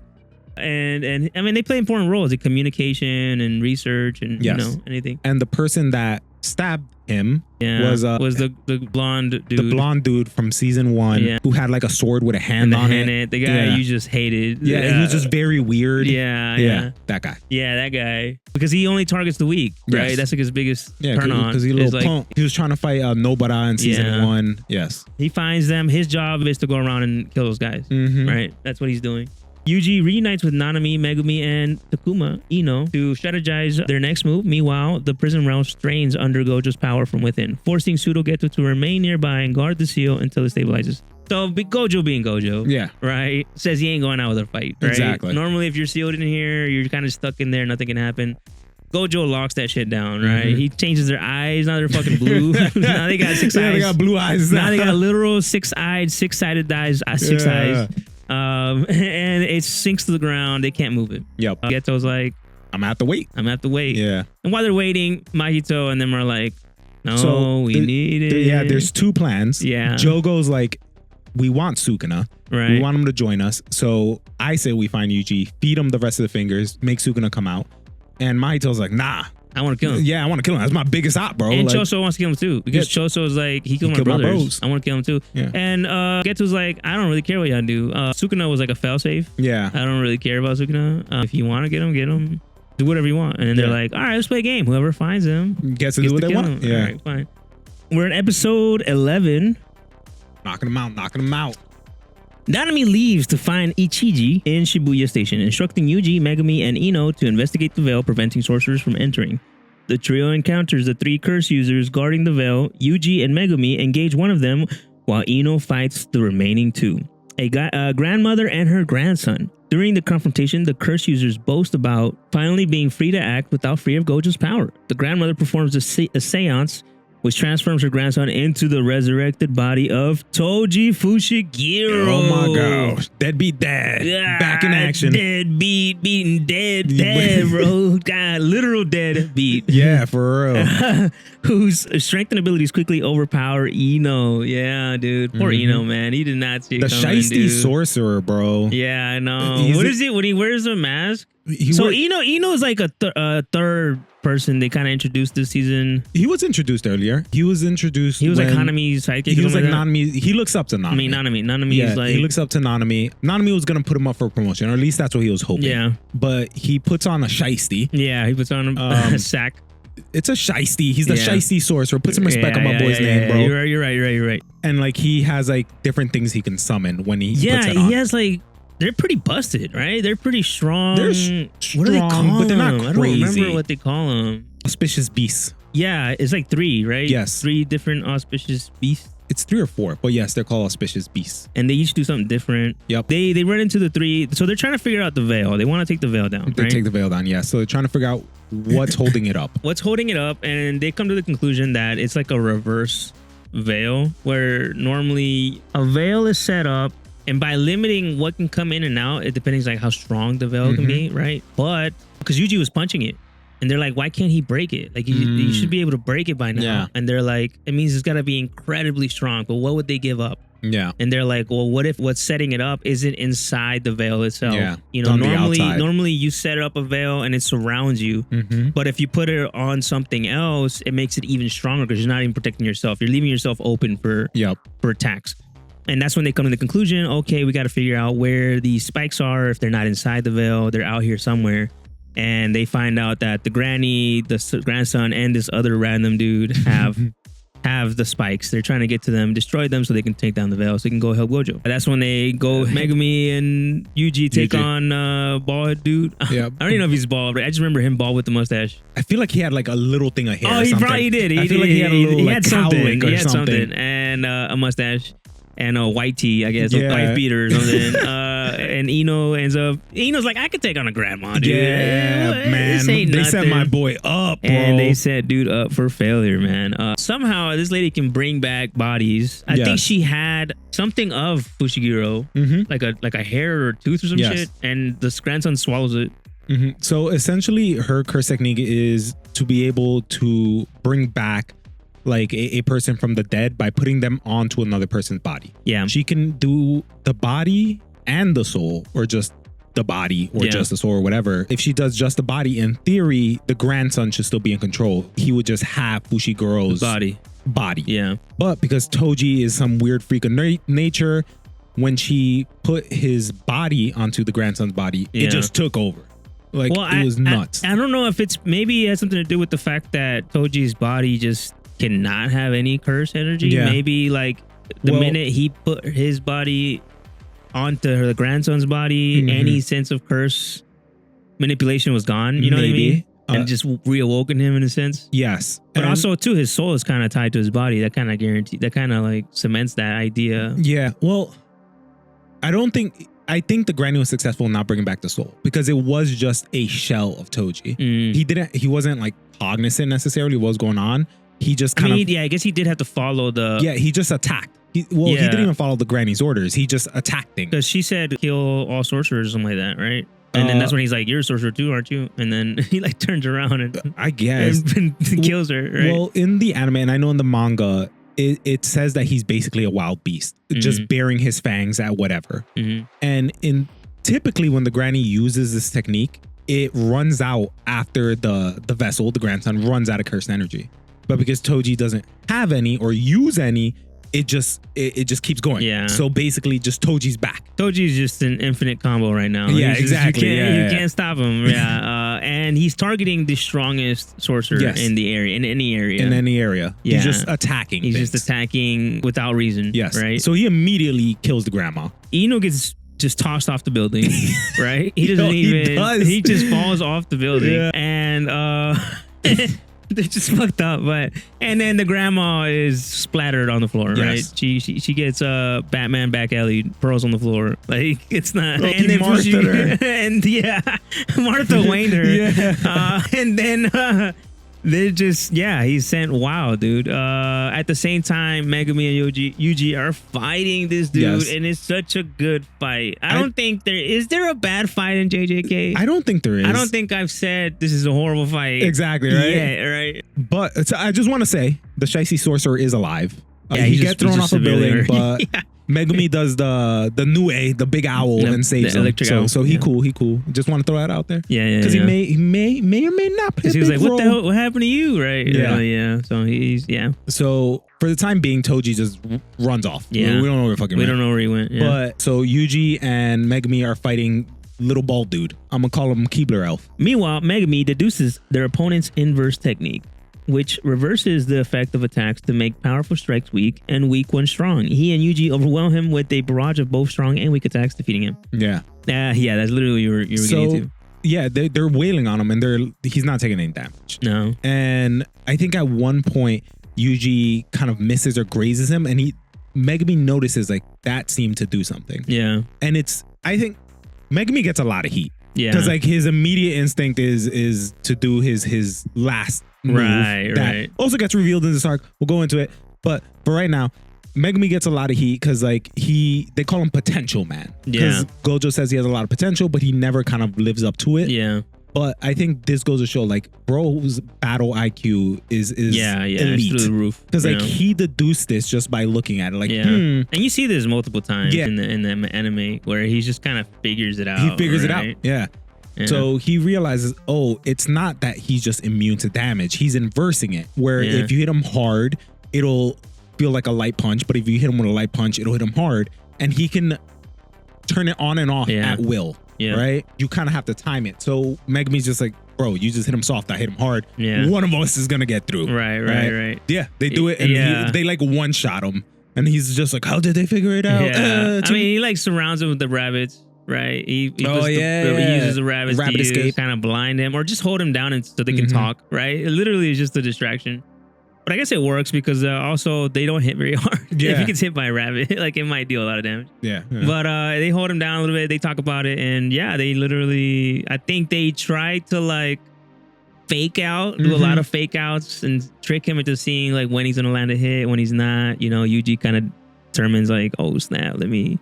And I mean, they play important roles in communication and research and you know, anything. And the person that stabbed him was the blonde dude. The blonde dude from season 1 who had like a sword with a hand on it. The guy you just hated. Yeah, he was just very weird. Yeah. That guy. Yeah, that guy. Because he only targets the weak, right? That's like his biggest turn on. Because he's a little punk. He was trying to fight Nobara in season 1. Yes. He finds them. His job is to go around and kill those guys. Right? That's what he's doing. Yuji reunites with Nanami, Megumi, and Takuma Ino to strategize their next move. Meanwhile, the prison realm strains under Gojo's power from within, forcing Pseudo-Geto to remain nearby and guard the seal until it stabilizes. So Gojo being Gojo, right, says he ain't going out with a fight, right? Exactly. Normally, if you're sealed in here, you're kind of stuck in there, nothing can happen. Gojo locks that shit down, right? He changes their eyes. Now they're fucking blue. Now they got 6 eyes. They got blue eyes. Now they got literal six-sided eyes, 6 eyes. And it sinks to the ground. They can't move it. Yep. Geto's like, I'm gonna have to wait. Yeah. And while they're waiting, Mahito and them are like, no, we need it. Yeah, there's 2 plans. Yeah. Jogo's like, we want Sukuna. Right. We want him to join us. So I say we find Yuji, feed him the rest of the fingers, make Sukuna come out. And Mahito's like, nah. I want to kill him. Yeah, I want to kill him. That's my biggest op, bro. And like, Choso wants to kill him too. Because Choso is like, he killed my brothers. I want to kill him too. Yeah. And Geto's like, I don't really care what y'all do. Sukuna was like a failsafe. Yeah. I don't really care about Sukuna. If you want to get him. Do whatever you want. And then they're like, all right, let's play a game. Whoever finds him gets to do what they want. Yeah. All right, fine. We're in episode 11. Knocking him out. Nanami leaves to find Ichiji in Shibuya Station, instructing Yuji, Megumi, and Ino to investigate the veil, preventing sorcerers from entering. The trio encounters the 3 curse users guarding the veil. Yuji and Megumi engage one of them, while Ino fights the remaining 2, a grandmother and her grandson. During the confrontation, the curse users boast about finally being free to act without fear of Gojo's power. The grandmother performs a seance, which transforms her grandson into the resurrected body of Toji Fushiguro. Oh my gosh. Deadbeat dad. Yeah, back in action. Deadbeat, beating dead, bro. God, literal deadbeat. Yeah, for real. Whose strength and abilities quickly overpower Ino. Yeah, dude. Poor Ino, man. He did not see it coming, shiesty sorcerer, bro. Yeah, I know. What is it when he wears a mask? Ino is like a third person they kind of introduced this season. He was introduced earlier. He was like Hanami's sidekick. He was like Nanami. He looks up to Nanami. I mean, Nanami is like... he looks up to Nanami. Nanami was going to put him up for promotion, or at least that's what he was hoping. Yeah. But he puts on a shiesty. Yeah, he puts on a sack. It's a shiesty. He's the shiesty sorcerer. Put some respect on my boy's name, bro. You're right. And like he has like different things he can summon when he puts it on. He has like... They're pretty busted, right? They're pretty strong. They're strong, what do they call but they're not them? crazy. I don't remember what they call them. Auspicious beasts. Yeah, it's like 3, right? Yes. 3 different auspicious beasts. It's 3 or 4, but yes, they're called auspicious beasts. And they each do something different. Yep. They run into the 3. So they're trying to figure out the veil. They want to take the veil down. They take the veil down, yeah. So they're trying to figure out what's holding it up. What's holding it up, and they come to the conclusion that it's like a reverse veil, where normally a veil is set up, and by limiting what can come in and out, it depends like how strong the veil can be, right? But because Yuji was punching it, and they're like, why can't he break it? Like, you should be able to break it by now. Yeah. And they're like, it means it's got to be incredibly strong. But what would they give up? Yeah. And they're like, well, what if what's setting it up isn't inside the veil itself? Yeah. You know, normally you set up a veil and it surrounds you. But if you put it on something else, it makes it even stronger because you're not even protecting yourself. You're leaving yourself open for attacks. And that's when they come to the conclusion, okay, we got to figure out where these spikes are. If they're not inside the veil, they're out here somewhere. And they find out that the granny, the grandson, and this other random dude have have the spikes. They're trying to get to them, destroy them so they can take down the veil so they can go help Gojo. That's when they go, Megumi and Yuji take on bald dude. Yeah. I don't even know if he's bald, but I just remember him bald with the mustache. I feel like he had like a little thing of hair. Oh, he probably did. I feel like he had a little he like had something. cowlick or He had something. something. And a mustache. And a white tee, I guess, a wife beater or something. And Ino ends up, Ino's like, I could take on a grandma, dude. Yeah, man. They set my boy up, bro. And they set dude up for failure, man. Somehow this lady can bring back bodies. I think she had something of Fushiguro, like a hair or tooth or some shit, and the grandson swallows it. So essentially, her curse technique is to be able to bring back like a person from the dead by putting them onto another person's body. Yeah. She can do the body and the soul, or just the body, or just the soul, or whatever. If she does just the body, in theory, the grandson should still be in control. He would just have Fushiguro's body. Yeah. But because Toji is some weird freak of nature, when she put his body onto the grandson's body, it just took over. Like, it was nuts. I don't know if maybe it has something to do with the fact that Toji's body just cannot have any curse energy. Maybe like the minute he put his body onto the grandson's body, any sense of curse manipulation was gone. You know what I mean? And just reawoken him in a sense. Yes. But also too, his soul is kind of tied to his body. That kind of like cements that idea. Yeah. Well, I think the granny was successful in not bringing back the soul, because it was just a shell of Toji. He wasn't like cognizant necessarily what was going on. He just kind of... I guess he did have to follow the... Yeah, he just attacked. He didn't even follow the granny's orders. He just attacked things. Because she said, kill all sorcerers or something like that, right? And then that's when he's like, you're a sorcerer too, aren't you? And then he like turns around and... I guess. And kills her, right? Well, in the anime, and I know in the manga, it says that he's basically a wild beast, just bearing his fangs at whatever. And typically when the granny uses this technique, it runs out after the vessel, the grandson, runs out of cursed energy. But because Toji doesn't have any or use any, it just keeps going. Yeah. So basically, just Toji's back. Toji's just an infinite combo right now. Yeah, exactly. You can't stop him. Yeah. And he's targeting the strongest sorcerer in the area, in any area. In any area. Yeah. He's just attacking. He's just attacking without reason. Yes. Right. So he immediately kills the grandma. Ino gets just tossed off the building. Right. He doesn't he just falls off the building. Yeah. And they're just fucked up, and then the grandma is splattered on the floor, right? She gets Batman back alley, pearls on the floor. Like, it's not. And then Martha and Martha waned her. And then they're just he's sent. Wow, dude. At the same time, Megumi and Yuji are fighting this dude, and it's such a good fight. I don't think is there a bad fight in JJK? I don't think there is. I don't think I've said this is a horrible fight. Exactly, right? Yeah, right. But I just want to say the Shiesty sorcerer is alive. He gets thrown off a building, but Megumi does the Nue, the big owl, and saves him. So he cool. Just want to throw that out there. Yeah. Because he may or may not play a big he was like, role. what the hell? What happened to you? Right? Yeah. So he's So for the time being, Toji just runs off. Yeah. We don't know where fucking we don't know where he went. Yeah. But so Yuji and Megumi are fighting little bald dude. I'm gonna call him Keebler Elf. Meanwhile, Megumi deduces their opponent's inverse technique, which reverses the effect of attacks to make powerful strikes weak and weak ones strong. He and Yuji overwhelm him with a barrage of both strong and weak attacks, defeating him. Yeah. That's literally what you were getting into. Yeah, they're wailing on him, and he's not taking any damage. No. And I think at one point, Yuji kind of misses or grazes him, and Megumi notices like that seemed to do something. Yeah. And I think Megumi gets a lot of heat. Yeah. Because like his immediate instinct is to do his last move. Right. Also gets revealed in this arc. We'll go into it. But for right now, Megumi gets a lot of heat because like they call him potential man. Because Gojo says he has a lot of potential, but he never kind of lives up to it. Yeah. But I think this goes to show like bro's battle IQ is elite. Through the roof. Because like he deduced this just by looking at it. Like and you see this multiple times in the anime where he just kind of figures it out. He figures it out. Yeah. So he realizes, it's not that he's just immune to damage. He's inversing it. Where if you hit him hard, it'll feel like a light punch. But if you hit him with a light punch, it'll hit him hard. And he can turn it on and off at will. Yeah. Right? You kind of have to time it. So Megumi's just like, bro, you just hit him soft, I hit him hard. Yeah. One of us is gonna get through. Right. Yeah, they do it, and they like one shot him, and he's just like, how did they figure it out? Yeah. I mean, he like surrounds him with the rabbits. Right, he uses the rabbits to escape, kind of blind him or just hold him down and so they can talk. Right, it literally is just a distraction. But I guess it works because also they don't hit very hard. Yeah. If he gets hit by a rabbit, like it might deal a lot of damage. Yeah. But they hold him down a little bit. They talk about it, and yeah, they literally. I think they try to like fake out, do a lot of fake outs, and trick him into seeing like when he's gonna land a hit, when he's not. You know, Yuji kind of determines like, oh snap, let me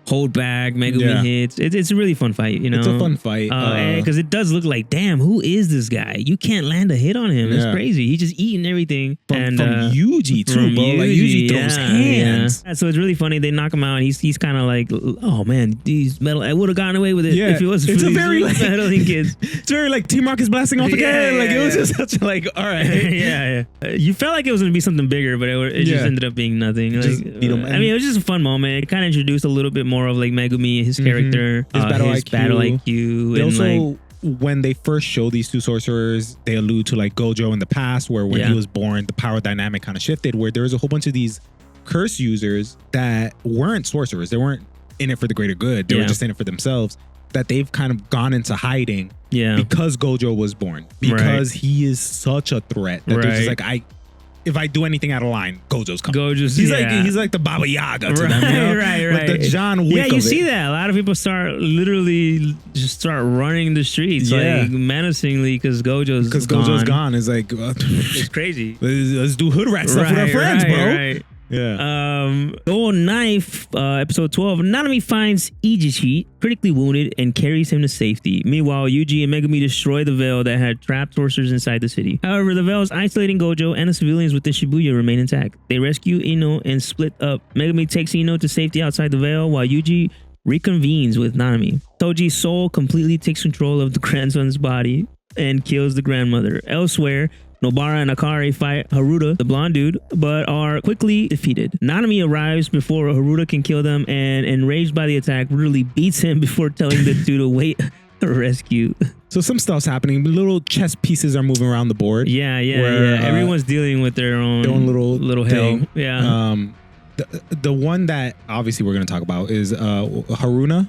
hold back, Megumi hits. It's a really fun fight, you know. It's a fun fight. Because it does look like, damn, who is this guy? You can't land a hit on him. It's crazy. He's just eating everything. From Yuji too, bro. Like Yuji throws hands. Yeah, so it's really funny. They knock him out. He's kind of like, oh man, these metal. I would have gotten away with it if it wasn't for these meddling kids. It's very like Team Rock is blasting off again. Like it was just such like, all right. Yeah. You felt like it was gonna be something bigger, but it just ended up being nothing. Like, I mean, it was just a fun moment. It kind of introduced a little bit more of like Megumi, his character, his battle IQ. They and also, when they first show these two sorcerers, they allude to like Gojo in the past, where when he was born, the power dynamic kind of shifted, where there was a whole bunch of these curse users that weren't sorcerers. They weren't in it for the greater good. They were just in it for themselves. That they've kind of gone into hiding because Gojo was born. Because he is such a threat that they're just like, if I do anything out of line, Gojo's coming. He's like the Baba Yaga to them, you know? Right. Like the John Wick. Yeah, you see that. A lot of people start running the streets like menacingly because Gojo's gone. It's like it's crazy. Let's do hood rat stuff with our friends, bro. Right. Yeah. Gold Knife, episode 12. Nanami finds Ijichi critically wounded and carries him to safety. Meanwhile, Yuji and Megumi destroy the veil that had trapped sorcerers inside the city. However, the veil's isolating Gojo and the civilians within Shibuya remain intact. They rescue Ino and split up. Megumi takes Ino to safety outside the veil while Yuji reconvenes with Nanami. Toji's soul completely takes control of the grandson's body and kills the grandmother. Elsewhere, Nobara and Akari fight Haruta, the blonde dude, but are quickly defeated. Nanami arrives before Haruta can kill them and, enraged by the attack, brutally beats him before telling the two to wait for rescue. So some stuff's happening. Little chess pieces are moving around the board. Yeah. Everyone's dealing with their own little hell. Yeah. The one that obviously we're going to talk about is Haruta,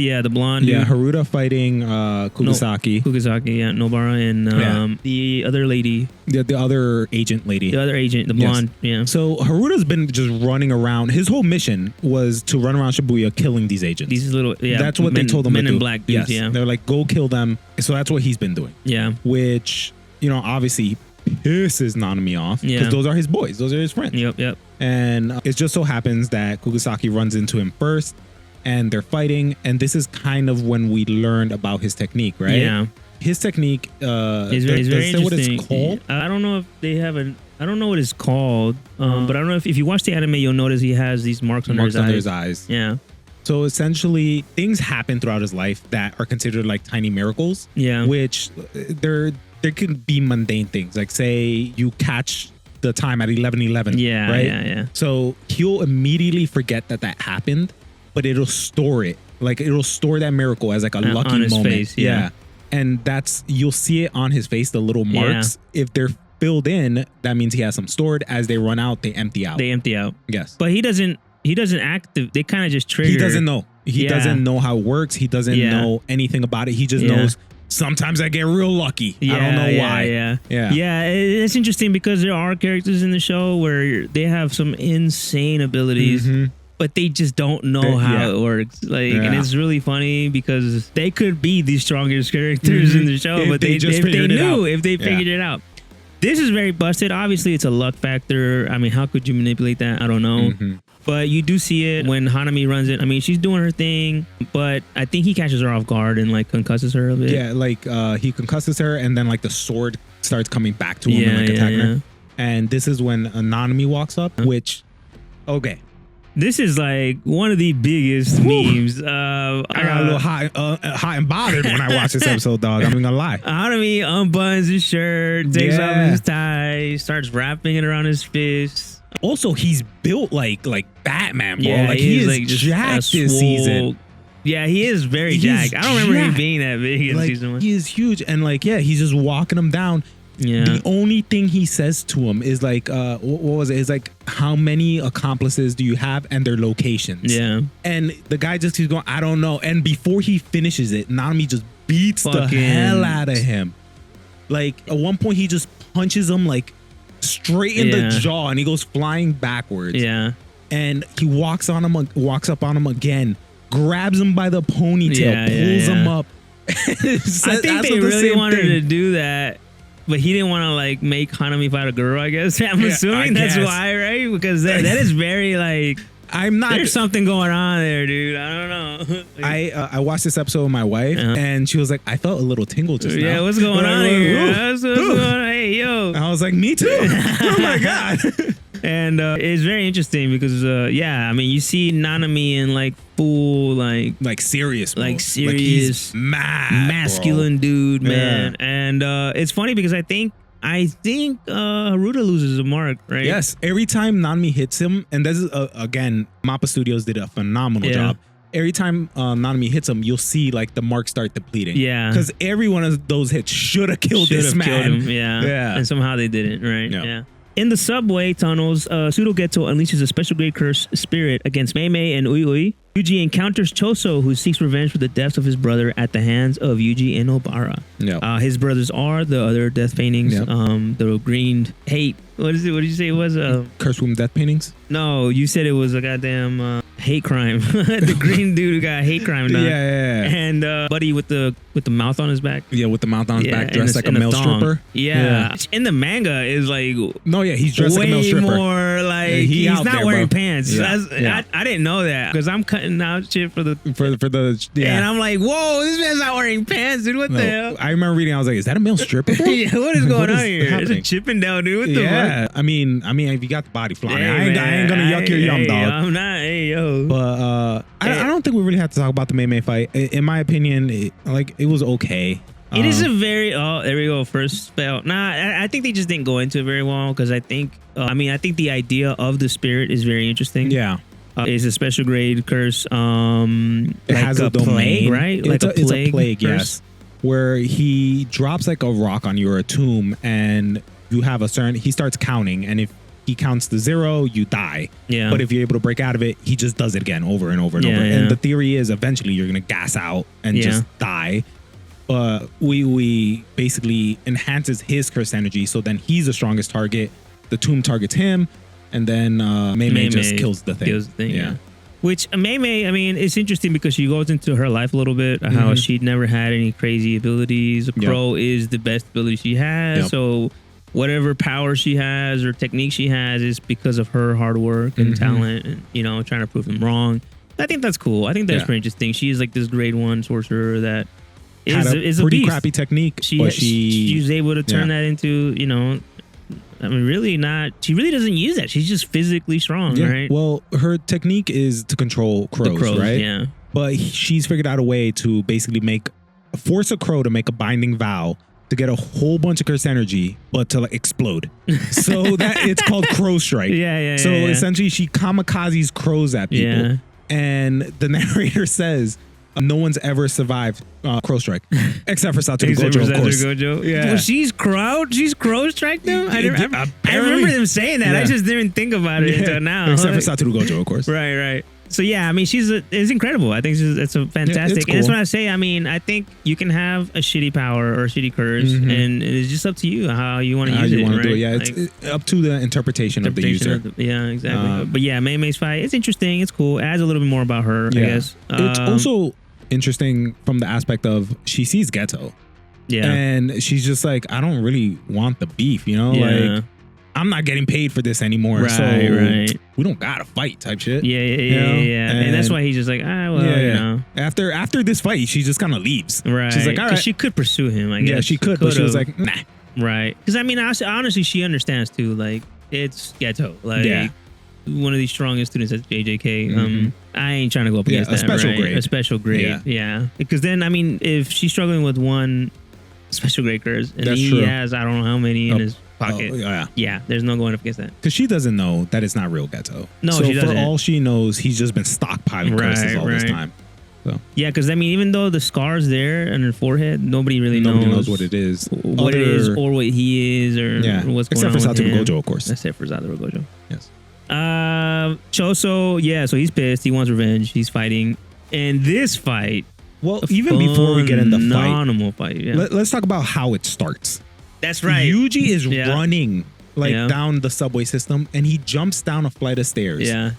yeah, the blonde dude. Haruta fighting Kugisaki. Nobara and the other lady. The other agent lady. The blonde, So Haruta's been just running around. His whole mission was to run around Shibuya killing these agents. These little, that's what they told him to do. Men in black dudes, They're like, go kill them. So that's what he's been doing. Yeah. Which, obviously pisses Nanami off because those are his boys. Those are his friends. Yep. And it just so happens that Kugisaki runs into him first and they're fighting. And this is kind of when we learned about his technique, right? Yeah. His technique is very interesting. What it's called? I don't know if they have I don't know what it's called, but I don't know if you watch the anime, you'll notice he has these marks under his eyes. Yeah. So essentially, things happen throughout his life that are considered like tiny miracles. Yeah. Which there can be mundane things, like say you catch the time at 11:11. Yeah. Right. Yeah. So he'll immediately forget that happened, but it'll store it. Like it'll store that miracle as like a lucky on his moment. Face, yeah. And you'll see it on his face, the little marks. Yeah. If they're filled in, that means he has some stored. As they run out, they empty out. Yes. But he doesn't active. They kind of just trigger. He doesn't know. He doesn't know how it works. He doesn't know anything about it. He just knows sometimes I get real lucky. I don't know why. Yeah. It's interesting because there are characters in the show where they have some insane abilities. But they just don't know how it works. And it's really funny because they could be the strongest characters in the show, but if they figured it out. This is very busted. Obviously, it's a luck factor. I mean, how could you manipulate that? I don't know. But you do see it when Hanami runs it. I mean, she's doing her thing, but I think he catches her off guard and like concusses her a bit. Yeah, like he concusses her and then like the sword starts coming back to him and like attacking her. And this is when Nanami walks up, which, okay. This is like one of the biggest memes. I got a little hot and bothered when I watched this episode, dog. I'm not gonna lie. Hanami unbuttons his shirt, takes off his tie, starts wrapping it around his fist. Also, he's built like Batman, bro. Like he is like jacked this season. Yeah, he is very jacked. I don't remember him being that big in season 1. He is huge, and he's just walking him down. Yeah. The only thing he says to him is what was it? It's like, how many accomplices do you have and their locations? Yeah. And the guy just keeps going, I don't know. And before he finishes it, Nanami just beats the hell out of him. Like, at one point, he just punches him like straight in the jaw, and he goes flying backwards. Yeah. And he walks up on him again, grabs him by the ponytail, pulls him up. I think they really wanted to do that, but he didn't want to like make Hanami fight a girl, I guess. I'm assuming that's why, right? Because that is very like, there's something going on there, dude. I don't know. I watched this episode with my wife, and she was like, I felt a little tingle just now. Yeah, what's going on here? What's going on? Hey, yo. I was like, me too. Oh my God. And it's very interesting because I mean, you see Nanami in like full like serious mode. Like serious masculine dude, man. And it's funny because I think Haruta loses a mark, right? Yes, every time Nanami hits him, and this is again, Mappa Studios did a phenomenal job. Every time Nanami hits him, you'll see like the marks start depleting. Yeah, because every one of those hits should have killed this man. Killed him, yeah, and somehow they didn't, right? Yeah. In the subway tunnels, Pseudo Geto unleashes a special grade curse spirit against Mei Mei and Ui Ui. Yuji encounters Choso, who seeks revenge for the deaths of his brother at the hands of Yuji and Obara. His brothers are the other death paintings, the green hate. What did you say it was? Curse Room death paintings? No, you said it was a goddamn hate crime. The green dude who got hate crime done. Yeah. And Buddy with the mouth on his back. Yeah, with the mouth on his back, dressed like a male stripper. Yeah. In the manga is like, no, he's dressed like a male stripper. Way more like he's not wearing pants. I didn't know that because I'm cutting out shit for the and I'm like, whoa, this man's not wearing pants, dude. What the hell? I remember reading. I was like, is that a male stripper? Yeah, what is going on here? It's a Chippendale, dude. What the fuck? Yeah, I mean, if you got the body flying, I ain't gonna yuck your yum, dog. I'm not, yo. But I don't think we really have to talk about the Mei Mei fight. In my opinion, it was okay. It is a very there we go, first spell. Nah, I think they just didn't go into it very well because I think I think the idea of the spirit is very interesting. Yeah. It's a special grade curse. It has a plague, right? Like it's a plague, yes. Where he drops like a rock on you or a tomb, and you have he starts counting, and if he counts to 0, you die. Yeah. But if you're able to break out of it, he just does it again over and over and over. And the theory is eventually you're gonna gas out and just die. But we basically enhances his curse energy, so then he's the strongest target. The tomb targets him, and then Mei Mei just kills the thing. Yeah. Which Mei Mei, I mean, it's interesting because she goes into her life a little bit, how she'd never had any crazy abilities. Crow is the best ability she has. So whatever power she has or technique she has is because of her hard work and talent and, trying to prove them wrong. I think that's cool. I think that's pretty interesting. She is like this grade 1 sorcerer that is a pretty beast. Crappy technique. She was able to turn that into, I mean, she really doesn't use that. She's just physically strong, right? Well, her technique is to control crows, right? Yeah. But she's figured out a way to basically force a crow to make a binding vow to get a whole bunch of curse energy, but to explode. So that it's called crow strike. So essentially she kamikazes crows at people. Yeah. And the narrator says, no one's ever survived crow strike except for Satoru Gojo, of course. Yeah. Well, she's crow strike them? I remember them saying that. I just didn't think about it until now. Except for Satoru Gojo, of course. Right. So yeah, I mean, it's incredible. I think it's a fantastic. It's cool. And that's what I say. I mean, I think you can have a shitty power or a shitty curse, and it's just up to you how you want to use it. Right? Do it. Yeah, it's up to the interpretation of the user. Yeah, exactly. But yeah, Mei Mei's fight, it's interesting. It's cool. It adds a little bit more about her, I guess. It's also interesting from the aspect of she sees Geto. Yeah. And she's just like, I don't really want the beef, like I'm not getting paid for this anymore. Right, so we don't gotta fight type shit. Yeah. And that's why he's just like, After this fight, she just kind of leaves. Right. She's like, all right. She could pursue him, I guess. Yeah, she could, but she was like, nah. Right. Because I mean, honestly, she understands too. Like, it's Geto. Like, one of the strongest students at JJK. I ain't trying to go up against that. A special grade. Yeah. Because then, I mean, if she's struggling with one special grade curse and he has, I don't know how many in his pocket. There's no going up against that. Because she doesn't know that it's not real Geto. No, so she doesn't. For all she knows, he's just been stockpiling curses all this time. So Yeah, because I mean, even though the scar's there on her forehead, nobody knows what it is. What it is, or what he is, or what's going on. Except for with him. Satoru Gojo, of course. Except for Satoru Gojo. Yes. Choso, yeah, so he's pissed. He wants revenge. He's fighting. And this fight, well, even before we get in the fight, phenomenal fight. Yeah. Let's talk about how it starts. That's right. Yuji is running down the subway system, and he jumps down a flight of stairs. Yeah.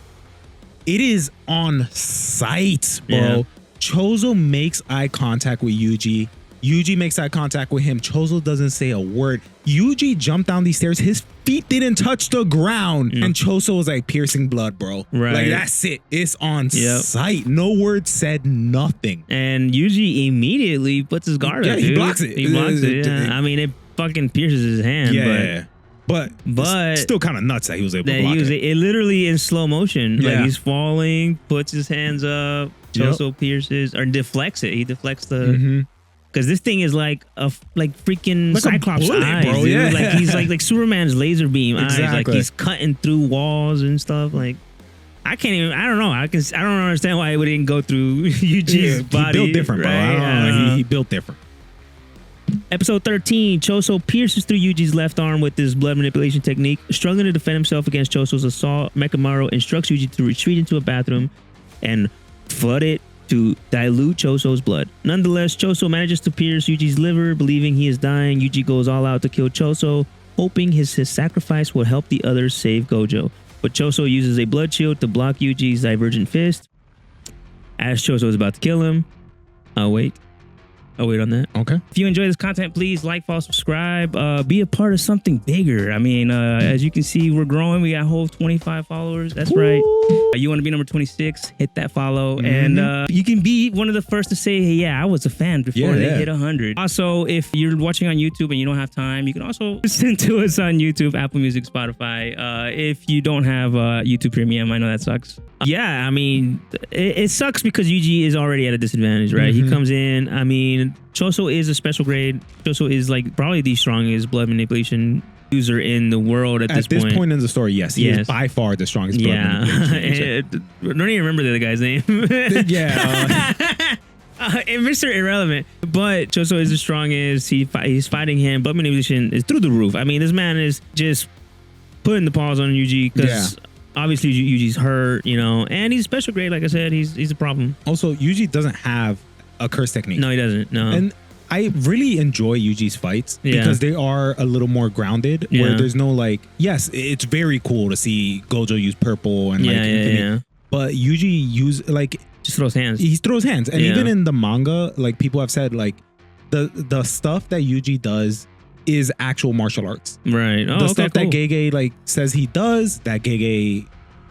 It is on sight, bro. Yeah. Choso makes eye contact with Yuji. Yuji makes eye contact with him. Choso doesn't say a word. Yuji jumped down these stairs. His feet didn't touch the ground. And Choso was like piercing blood, bro. Right. Like, that's it. It's on sight. No word said, nothing. And Yuji immediately puts his guard up, dude. He blocks it. He blocks it, yeah. I mean, it fucking pierces his hand. Yeah. But it's still kind of nuts that he was able to block it. It literally in slow motion. Yeah. Like, he's falling, puts his hands up, Choso pierces, or deflects it. He deflects the... Because this thing is like freaking like Cyclops eyes, bro. Dude. Yeah. Like he's like Superman's laser beam eyes. Like he's cutting through walls and stuff. Like I can't even. I don't know. I don't understand why it didn't go through Yuji's body. He built different, bro. I don't know. He built different. Episode 13, Choso pierces through Yuji's left arm with this blood manipulation technique. Struggling to defend himself against Choso's assault, Mekamaru instructs Yuji to retreat into a bathroom and flood it to dilute Choso's blood. Nonetheless, Choso manages to pierce Yuji's liver. Believing he is dying, Yuji goes all out to kill Choso, hoping his sacrifice will help the others save Gojo. But Choso uses a blood shield to block Yuji's divergent fist. As Choso is about to kill him, I'll wait on that. Okay. If you enjoy this content, please like, follow, subscribe. Be a part of something bigger. I mean, as you can see, we're growing. We got a whole 25 followers. That's right. You want to be number 26? Hit that follow. And you can be one of the first to say, hey, yeah, I was a fan before they hit 100. Also, if you're watching on YouTube and you don't have time, you can also listen to us on YouTube, Apple Music, Spotify. If you don't have YouTube Premium, I know that sucks. Yeah, I mean, it sucks because Yuji is already at a disadvantage, right? He comes in, I mean, Choso is a special grade. Choso is like probably the strongest blood manipulation user in the world at this point. At this point in the story, yes. He is by far the strongest blood manipulation user. I don't even remember the other guy's name. And Mr. Irrelevant. But Choso is the strongest. He's fighting him. Blood manipulation is through the roof. I mean, this man is just putting the paws on Yuji because... Obviously, Yuji's hurt, you know, and he's special grade. Like I said, he's a problem. Also, Yuji doesn't have a curse technique. No, he doesn't. No. And I really enjoy Yuji's fights because they are a little more grounded. Where there's no like, yes, it's very cool to see Gojo use purple and like infinite. But Yuji just throws hands. He throws hands, and even in the manga, like people have said, like the stuff that Yuji does is actual martial arts. Right. The stuff that Gege like says he does, that Gege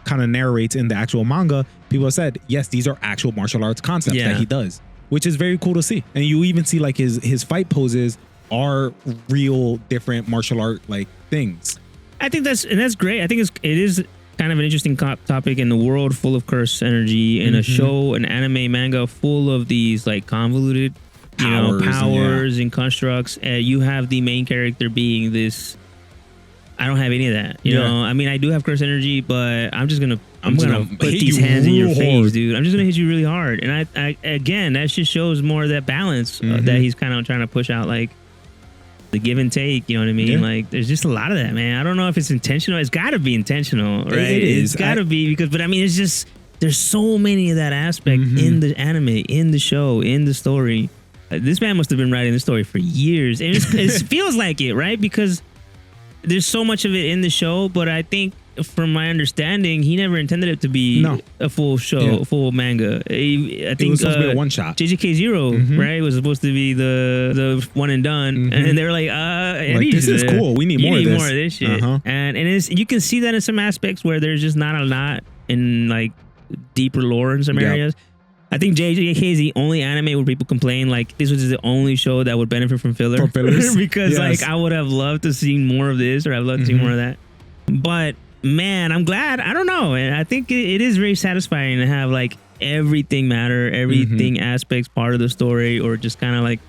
kind of narrates in the actual manga, people have said, yes, these are actual martial arts concepts that he does, which is very cool to see. And you even see like his fight poses are real different martial art like things. I think that's great. I think it is kind of an interesting topic in the world full of curse energy, in a show, an anime manga full of these like convoluted powers and constructs. You have the main character being this. I don't have any of that. You know, I mean, I do have curse energy, but I'm gonna put these hands in your face, dude. I'm just gonna hit you really hard. And I again, that just shows more of that balance that he's kind of trying to push out, like the give and take. You know what I mean? Like, there's just a lot of that, man. I don't know if it's intentional. It's got to be intentional, right? It is. It's got to be but I mean, it's just there's so many of that aspect in the anime, in the show, in the story. This man must have been writing the story for years. And it feels like it, right? Because there's so much of it in the show, but I think from my understanding, he never intended it to be a full show, full manga. I think it was supposed to be a one shot. JJK Zero, right? Was supposed to be the one and done. And they were like, this is cool. We need more of this. More of this shit. And you can see that in some aspects where there's just not a lot in like deeper lore in some areas. I think JJK is the only anime where people complain like this was the only show that would benefit from filler. Because like I would have loved to see more of this, or I'd love to see more of that. But man, I'm glad. I don't know, and I think it is very satisfying to have like everything matter, everything aspects part of the story, or just kind of like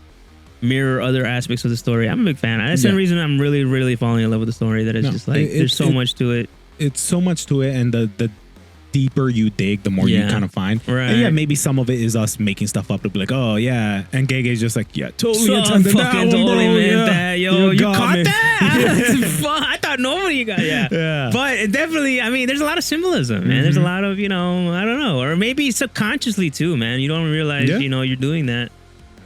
mirror other aspects of the story. I'm a big fan. That's the reason I'm really, really falling in love with the story. That it's just like there's so much to it. It's so much to it, and the deeper you dig, the more you kind of find. Right. And yeah, maybe some of it is us making stuff up to be like, oh yeah, and Gege's just like, yeah, totally So attended that fucking one, totally bro. meant Yeah. that. Yo, you got caught me. that? Fuck, I thought nobody got Yeah. But it definitely, I mean, there's a lot of symbolism, man. There's a lot of, I don't know, or maybe subconsciously too, man. You don't realize, you're doing that.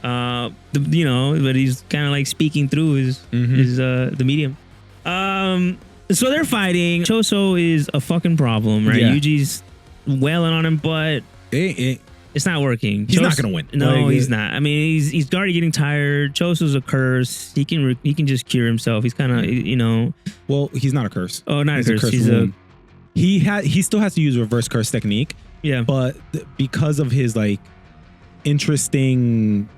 But he's kind of like speaking through his the medium. So they're fighting. Choso is a fucking problem, right? Yeah. Yuji's wailing on him, but it's not working. He's not gonna win. No, he's not. I mean, he's already getting tired. Choso's a curse. He can just cure himself. He's kind of, Well, he's not a curse. Oh, not he's a curse. He's wound. He still has to use reverse curse technique. Yeah. But because of his like interesting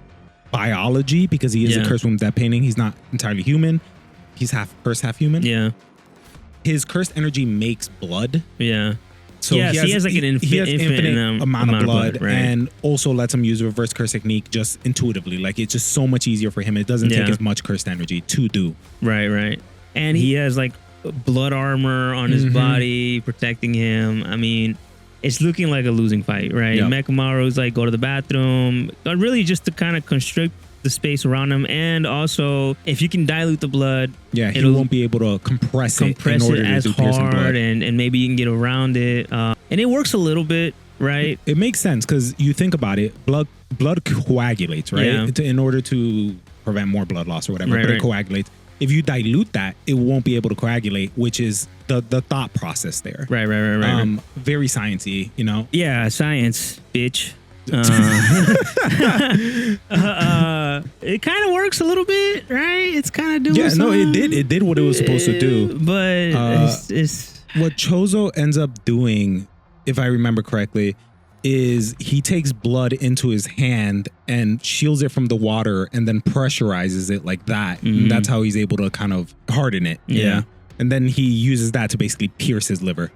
biology, because he is a curse wound that painting, he's not entirely human. He's half curse, half human. Yeah. His cursed energy makes blood. Yeah. So he has like an infinite amount of blood, right. and also lets him use reverse curse technique just intuitively. Like it's just so much easier for him. It doesn't take as much cursed energy to do. Right. And he has like blood armor on his body protecting him. I mean, it's looking like a losing fight, right? Yep. Mechamaru's like, go to the bathroom, but really just to kind of constrict the space around him, and also if you can dilute the blood, he won't be able to compress it in order to as do piercing blood. hard, and maybe you can get around it, and it works a little bit, right? It makes sense because you think about it, blood coagulates, right? Yeah. In order to prevent more blood loss or whatever, Right, but right. it coagulates. If you dilute that, it won't be able to coagulate, which is the thought process there. Right. Very sciencey, Yeah, science, bitch. It kind of works a little bit, right? It's kind of doing. Yeah, no, it did what it was supposed to do. But it's what Choso ends up doing, if I remember correctly, is he takes blood into his hand and shields it from the water and then pressurizes it like that. And that's how he's able to kind of harden it. Yeah. And then he uses that to basically pierce his liver.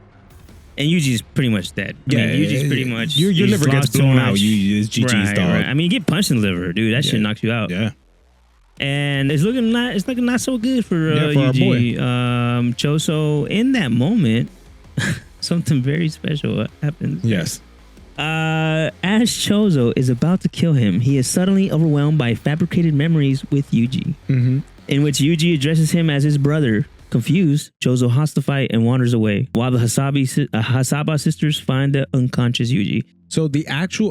And Yuji's pretty much dead. Yuji's pretty much your he's liver gets lost too blown much. out. It's GG's Right. dog. I mean, you get punched in the liver, dude. That shit knocks you out. Yeah. And it's looking not so good for for our Yuji. Choso, in that moment, something very special happens. Yes. As Choso is about to kill him, he is suddenly overwhelmed by fabricated memories with Yuji, in which Yuji addresses him as his brother. Confused, Choso has to fight and wanders away, while the Hasaba sisters find the unconscious Yuji. So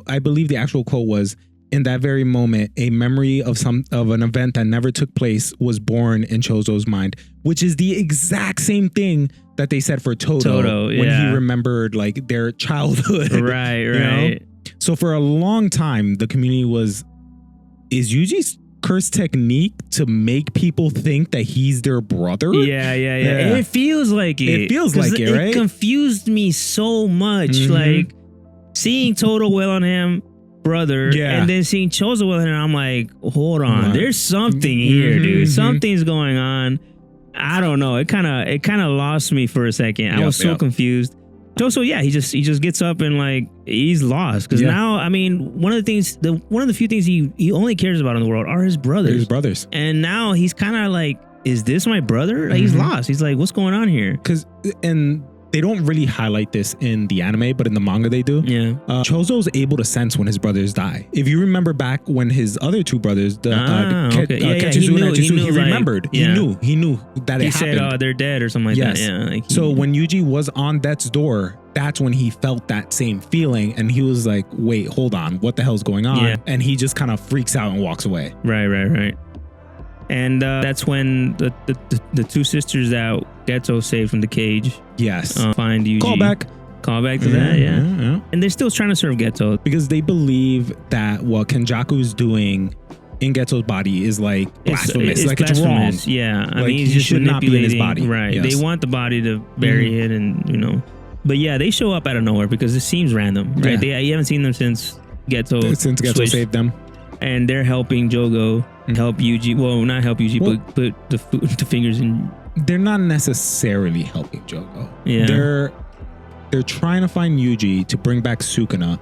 I believe the actual quote was, in that very moment, a memory of an event that never took place was born in Choso's mind, which is the exact same thing that they said for Toto when he remembered like their childhood. Right. So for a long time, the community is Yuji's curse technique to make people think that he's their brother. Yeah. It feels like it. It feels like it, right? It confused me so much. Like seeing Toto wail on him, brother, and then seeing Choso wail on him, I'm like, hold on, there's something here, dude. Something's going on. I don't know. It kind of lost me for a second. I was so confused. Choso, he just gets up and like he's lost because now, I mean, one of the few things he only cares about in the world are his brothers. And now he's kind of like, is this my brother? Like, he's lost. He's like, what's going on here? And they don't really highlight this in the anime, but in the manga they do. Yeah. Choso's able to sense when his brothers die. If you remember back when his other two brothers, Ketsuzu and Ajisu, he remembered. He knew that it happened. He said, "Oh, they're dead" or something like that. Yeah. So when Yuji was on death's door, that's when he felt that same feeling, and he was like, "Wait, hold on, what the hell's going on?" Yeah. And he just kind of freaks out and walks away. Right. And that's when the two sisters that Geto saved from the cage, find Yuji. Call back to that, yeah. And they're still trying to serve Geto because they believe that what Kenjaku's doing in Geto's body is like blasphemous. It's wrong. Yeah, I like, mean, he's he just should not be in his body. Right. Yes. They want the body to bury it, and But yeah, they show up out of nowhere because it seems random, right? You haven't seen them since Geto saved them. And they're helping Jogo help Yuji. Well, not help Yuji, but put the fingers in. They're not necessarily helping Jogo. Yeah. They're trying to find Yuji to bring back Sukuna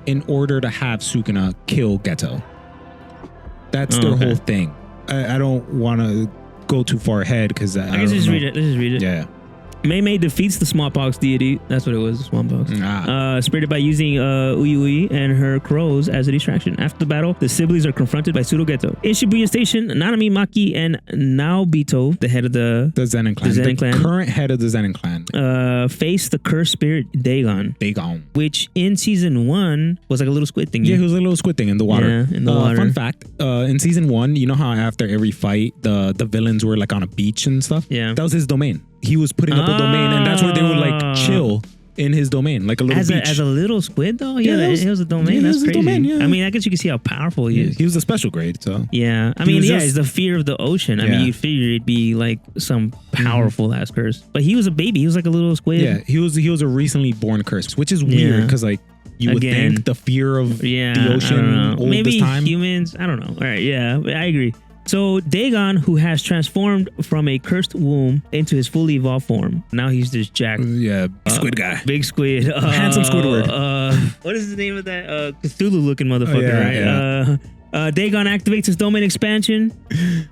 in order to have Sukuna kill Geto. That's their whole thing. I don't want to go too far ahead because I guess let's just read it. Yeah. Mei defeats the smallpox deity. That's what it was, the smallpox. Spirited by using Uyui and her crows as a distraction. After the battle, the siblings are confronted by Pseudo-Geto. In Shibuya Station, Nanami, Maki, and Naobito, the head of the Zenin clan. The current head of the Zenin clan. Face the cursed spirit Dagon. Which in season 1 was like a little squid thing. Yeah, he was a little squid thing in the water. Yeah, in the water. Fun fact, in season 1, you know how after every fight, the villains were like on a beach and stuff? Yeah. That was his domain. He was putting up a domain, and that's where they would like chill in his domain, like a little beach. As a little squid, though? Yeah, it was a domain. Yeah, that's crazy. Domain, yeah. I mean, I guess you can see how powerful he is. He was a special grade, so. Yeah. I mean, it's the fear of the ocean. I mean, you'd figure it'd be like some powerful ass curse. But he was a baby. He was like a little squid. Yeah, he was a recently born curse, which is weird because like you would think the fear of the ocean old maybe this time. Humans, I don't know. All right, yeah, I agree. So Dagon, who has transformed from a cursed womb into his fully evolved form. Now he's this jacked. Squid guy. Big squid. Handsome Squidward. What is the name of that? Cthulhu looking motherfucker, right? Dagon activates his domain expansion.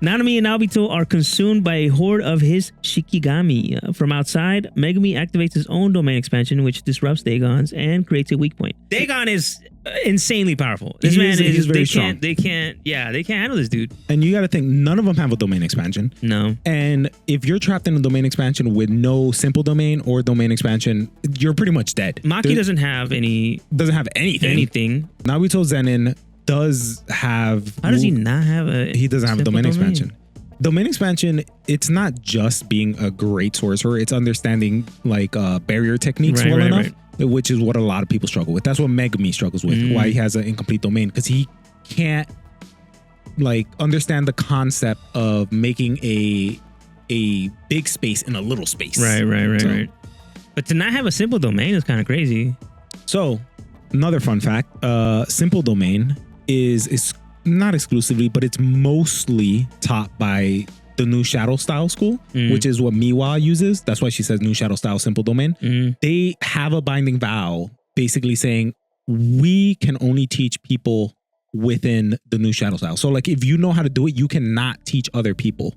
Nanami and Naobito are consumed by a horde of his Shikigami. From outside, Megumi activates his own domain expansion, which disrupts Dagon's and creates a weak point. Dagon is insanely powerful. This man is very strong. They can't handle this dude. And you got to think, none of them have a domain expansion. No. And if you're trapped in a domain expansion with no simple domain or domain expansion, you're pretty much dead. Maki doesn't have anything. Naruto Zenin does have. How does he not have a? He doesn't have a domain expansion. Domain expansion, it's not just being a great sorcerer, it's understanding like barrier techniques well enough, which is what a lot of people struggle with. That's what Megumi struggles with, why he has an incomplete domain, because he can't like understand the concept of making a big space in a little space. Right. But to not have a simple domain is kind of crazy. So another fun fact, simple domain is not exclusively, but it's mostly taught by the New Shadow Style School, which is what Miwa uses. That's why she says New Shadow Style Simple Domain. They have a binding vow basically saying we can only teach people within the New Shadow Style. So like if you know how to do it, you cannot teach other people.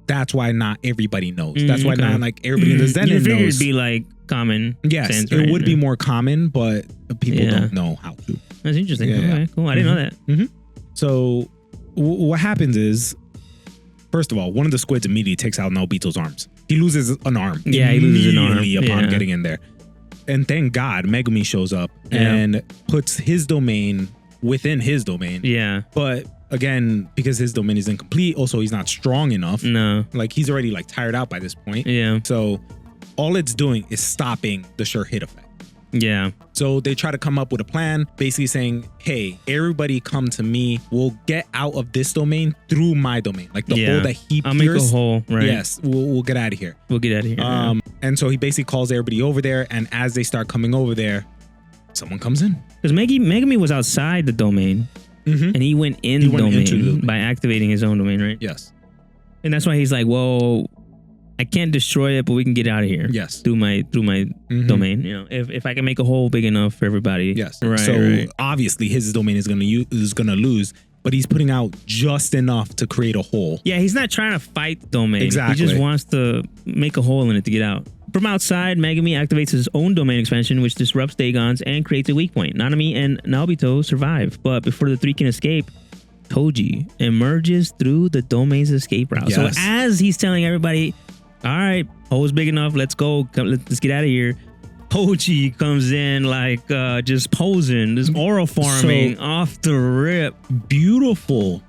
That's why not everybody knows. That's why not like everybody in the Zenin knows. It'd be like common. Yes, sense, it would be more common, but people don't know how to. That's interesting. Okay, cool. I didn't know that. So what happens is, first of all, one of the squids immediately takes out Naobito's arms. He loses an arm. Yeah, he loses an arm upon getting in there. And thank God Megumi shows up and puts his domain within his domain. Yeah. But again, because his domain is incomplete, also he's not strong enough. No. Like he's already like tired out by this point. Yeah. So all it's doing is stopping the sure hit effect. Yeah. So they try to come up with a plan, basically saying, hey, everybody come to me. We'll get out of this domain through my domain. Like the hole that he pierced. I'll make a hole, right? Yes. We'll get out of here. We'll get out of here. And so he basically calls everybody over there. And as they start coming over there, someone comes in. Because Megumi was outside the domain. And he went in the domain by activating his own domain, right? Yes. And that's why he's like, whoa, I can't destroy it, but we can get out of here. Yes. Through my domain. You know, if I can make a hole big enough for everybody. Yes. Right. So obviously his domain is gonna lose, but he's putting out just enough to create a hole. Yeah, he's not trying to fight the domain. Exactly. He just wants to make a hole in it to get out. From outside, Megumi activates his own domain expansion, which disrupts Dagon's and creates a weak point. Nanami and Naobito survive, but before the three can escape, Toji emerges through the domain's escape route. Yes. So as he's telling everybody, all right, hole's big enough, let's go, let's get out of here, Toji comes in like just posing, this aura farming off the rip. Beautiful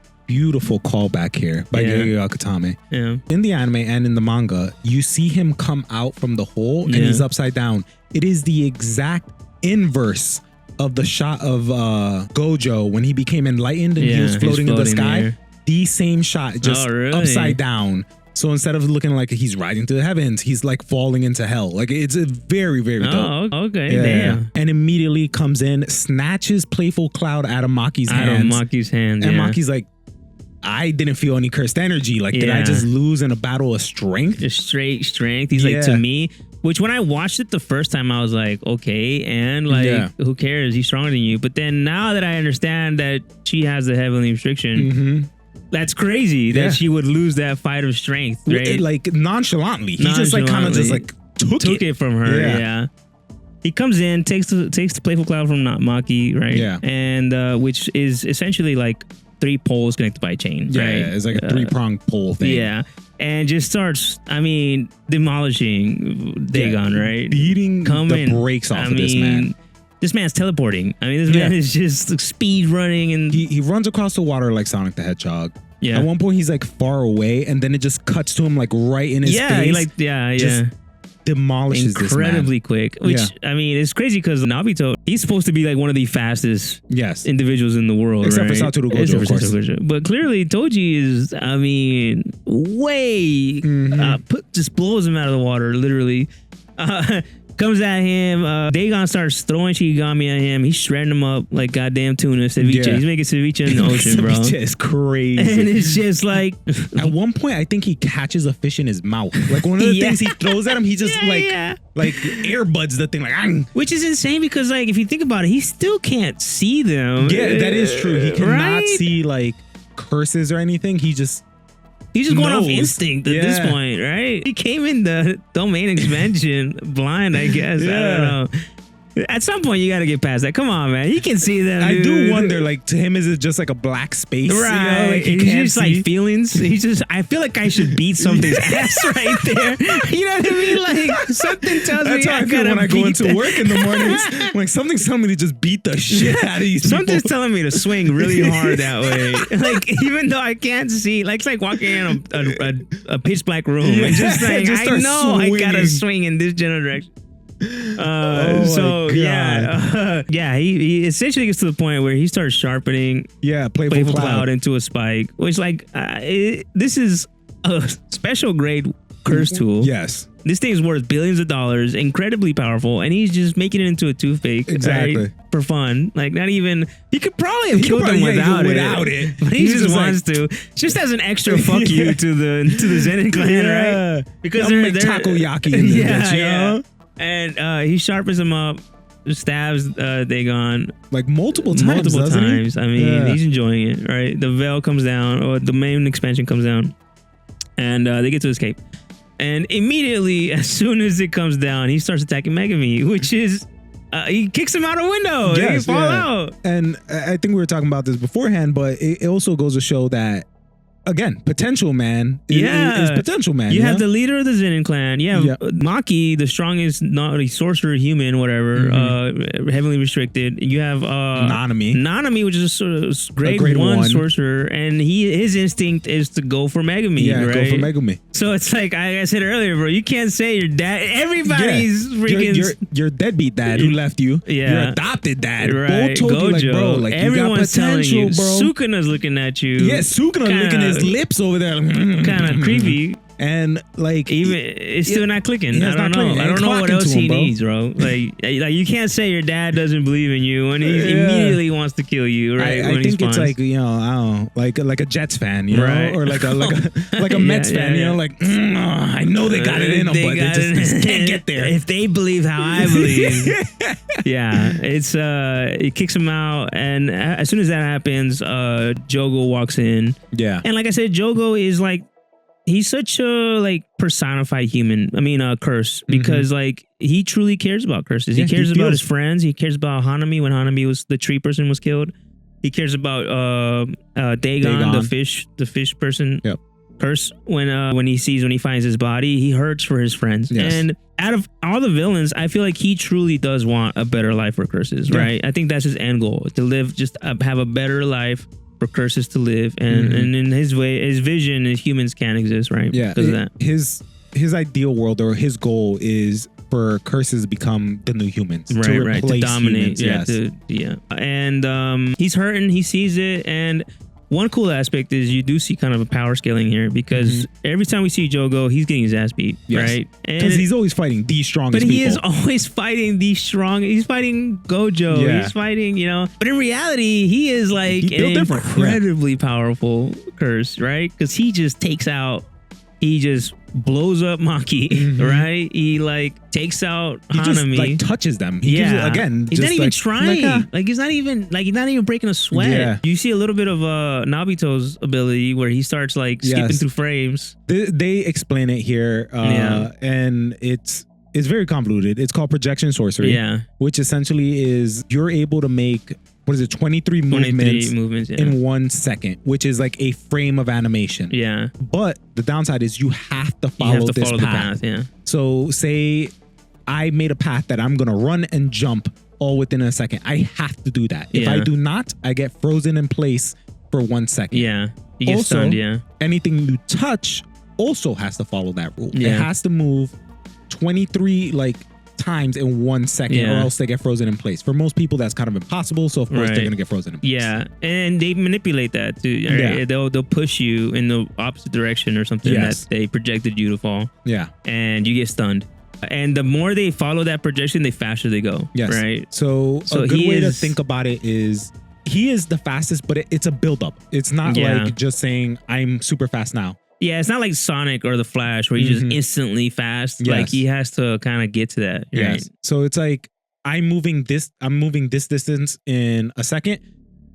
callback here by Gege Akutami. Yeah. In the anime and in the manga, you see him come out from the hole and he's upside down. It is the exact inverse of the shot of Gojo when he became enlightened and he was floating in the sky. The same shot, just upside down. So instead of looking like he's rising to the heavens, he's like falling into hell. Like it's a very, very dope. Oh, okay. Yeah. Damn. And immediately comes in, snatches Playful Cloud out of Maki's hands. And Maki's like, I didn't feel any cursed energy. Like, did I just lose in a battle of strength? Just straight strength. He's like, to me, which when I watched it the first time, I was like, okay, and like, who cares? He's stronger than you. But then now that I understand that she has the heavenly restriction, that's crazy that she would lose that fight of strength, right? Like nonchalantly. He just like kind of just like took it from her. Yeah. He comes in, takes the playful cloud from Maki, right? Yeah. And which is essentially like 3 poles connected by a chain, right? Yeah, it's like a 3-pronged pole thing. Yeah. And just starts, demolishing Dagon, right? Beating the brakes off of this man. This man's teleporting. This man is just speed running, and he runs across the water like Sonic the Hedgehog. Yeah. At one point, he's like far away, and then it just cuts to him like right in his face. Just demolishes incredibly quick. Which it's crazy because Nobito, he's supposed to be like one of the fastest individuals in the world, except right? for Satoru Gojo, of course. But clearly, Toji is, way just blows him out of the water, literally. Comes at him. Dagon starts throwing Shikigami at him. He's shredding him up like goddamn tuna ceviche. He's making ceviche in the ocean, bro. Ceviche is crazy. And it's just like... At one point, I think he catches a fish in his mouth. Like one of the things he throws at him, he just like earbuds the thing. Like, which is insane because like if you think about it, he still can't see them. Yeah, that is true. He cannot see like curses or anything. He's just going off instinct at this point, right? He came in the domain expansion blind, I guess. I don't know. At some point, you got to get past that. Come on, man. He can see them. I do wonder, like, to him, is it just like a black space? Right. Like he can't see. Like feelings. I feel like I should beat something's ass right there. You know what I mean? Like, something tells me That's how I feel when I go into work in the mornings. Like, something's telling me to just beat the shit out of these people. Something's telling me to swing really hard that way. Like, even though I can't see, like, it's like walking in a pitch black room and just saying, I know I got to swing in this general direction. He essentially gets to the point where he starts sharpening playful cloud into a spike, which like this is a special grade curse tool. Yes, this thing is worth billions of dollars, incredibly powerful, and he's just making it into a toothpick for fun. Like, not even, he could probably have killed him without it, but he just wants to, just as an extra fuck you to the Zenin clan, right? Because they're takoyaki in this bitch, you know? And he sharpens him up, stabs Dagon like multiple times. I mean, he's enjoying it, right? The veil comes down, or the main expansion comes down, and they get to escape. And immediately, as soon as it comes down, he starts attacking Megumi, which is he kicks him out a window. He can fall out. And I think we were talking about this beforehand, but it also goes to show that, again, potential man is potential man. You have the leader of the Zenin clan. You have Maki, the strongest, not a sorcerer human, whatever, heavily restricted. You have Nanami, which is a sort of grade one sorcerer, and his instinct is to go for Megumi. Yeah, right? go for Megumi. So it's like I said earlier, bro. You can't say your dad. Everybody's freaking your deadbeat dad who left you. Yeah, your adopted dad. Right. Both told you, like, bro, like, everyone's you got telling you. bro. Sukuna's looking at you. Yeah, Sukuna licking his lips over there, kind of creepy, and like even it's still not clicking. I don't know. I don't know what else he needs, bro. Like you can't say your dad doesn't believe in you when he immediately wants to kill you, right? I think it's like, you know, I don't know, like a Jets fan, you know, right. or like a Mets fan, you know, like I know they got it in them, but they just can't get there. If they believe how I believe, it's it kicks him out, and as soon as that happens, Jogo walks in, and like I said, Jogo is like, he's such a like personified human. I mean, curse, because like he truly cares about curses. He cares about his friends. He cares about Hanami when Hanami was the tree person was killed. He cares about Dagon, the fish person. Yep. Curse when he finds his body, he hurts for his friends. Yes. And out of all the villains, I feel like he truly does want a better life for curses, right? I think that's his end goal, to live, just have a better life for curses to live, and in his way, his vision is humans can't exist, right? Yeah, because of that. His ideal world, or his goal, is for curses to become the new humans, right, to dominate, humans, and he's hurting, he sees it, and one cool aspect is you do see kind of a power scaling here, because every time we see Jogo, he's getting his ass beat, right? Because he's always fighting the strongest people. But he is always fighting the strong. He's fighting Gojo. Yeah. He's fighting, you know. But in reality, he is like an incredibly powerful curse, right? Because he just blows up Maki, right? He like takes out Hanami. Just like touches them. He gives it, again, he's just not even like, trying. Like he's not even breaking a sweat. Yeah. You see a little bit of Nobito's ability where he starts like skipping through frames. They explain it here, and it's It's very convoluted. It's called projection sorcery. Yeah. Which essentially is you're able to make, 23 movements in 1 second, which is like a frame of animation. Yeah. But the downside is you have to follow this path. Yeah. So say I made a path that I'm going to run and jump all within a second. I have to do that. If I do not, I get frozen in place for 1 second. Yeah. You get stunned, yeah. Anything you touch also has to follow that rule. Yeah. It has to move 23 times in 1 second, or else they get frozen in place. For most people, that's kind of impossible. So of course they're gonna get frozen in place. Yeah, and they manipulate that too. Yeah. They'll push you in the opposite direction or something that they projected you to fall. Yeah, and you get stunned. And the more they follow that projection, the faster they go. Yes. Right. So a good way to think about it is he is the fastest, but it's a build-up. It's not like just saying I'm super fast now. Yeah, it's not like Sonic or the Flash where he's just instantly fast. Yes. Like he has to kind of get to that. Right? Yes. So it's like I'm moving this distance in a second,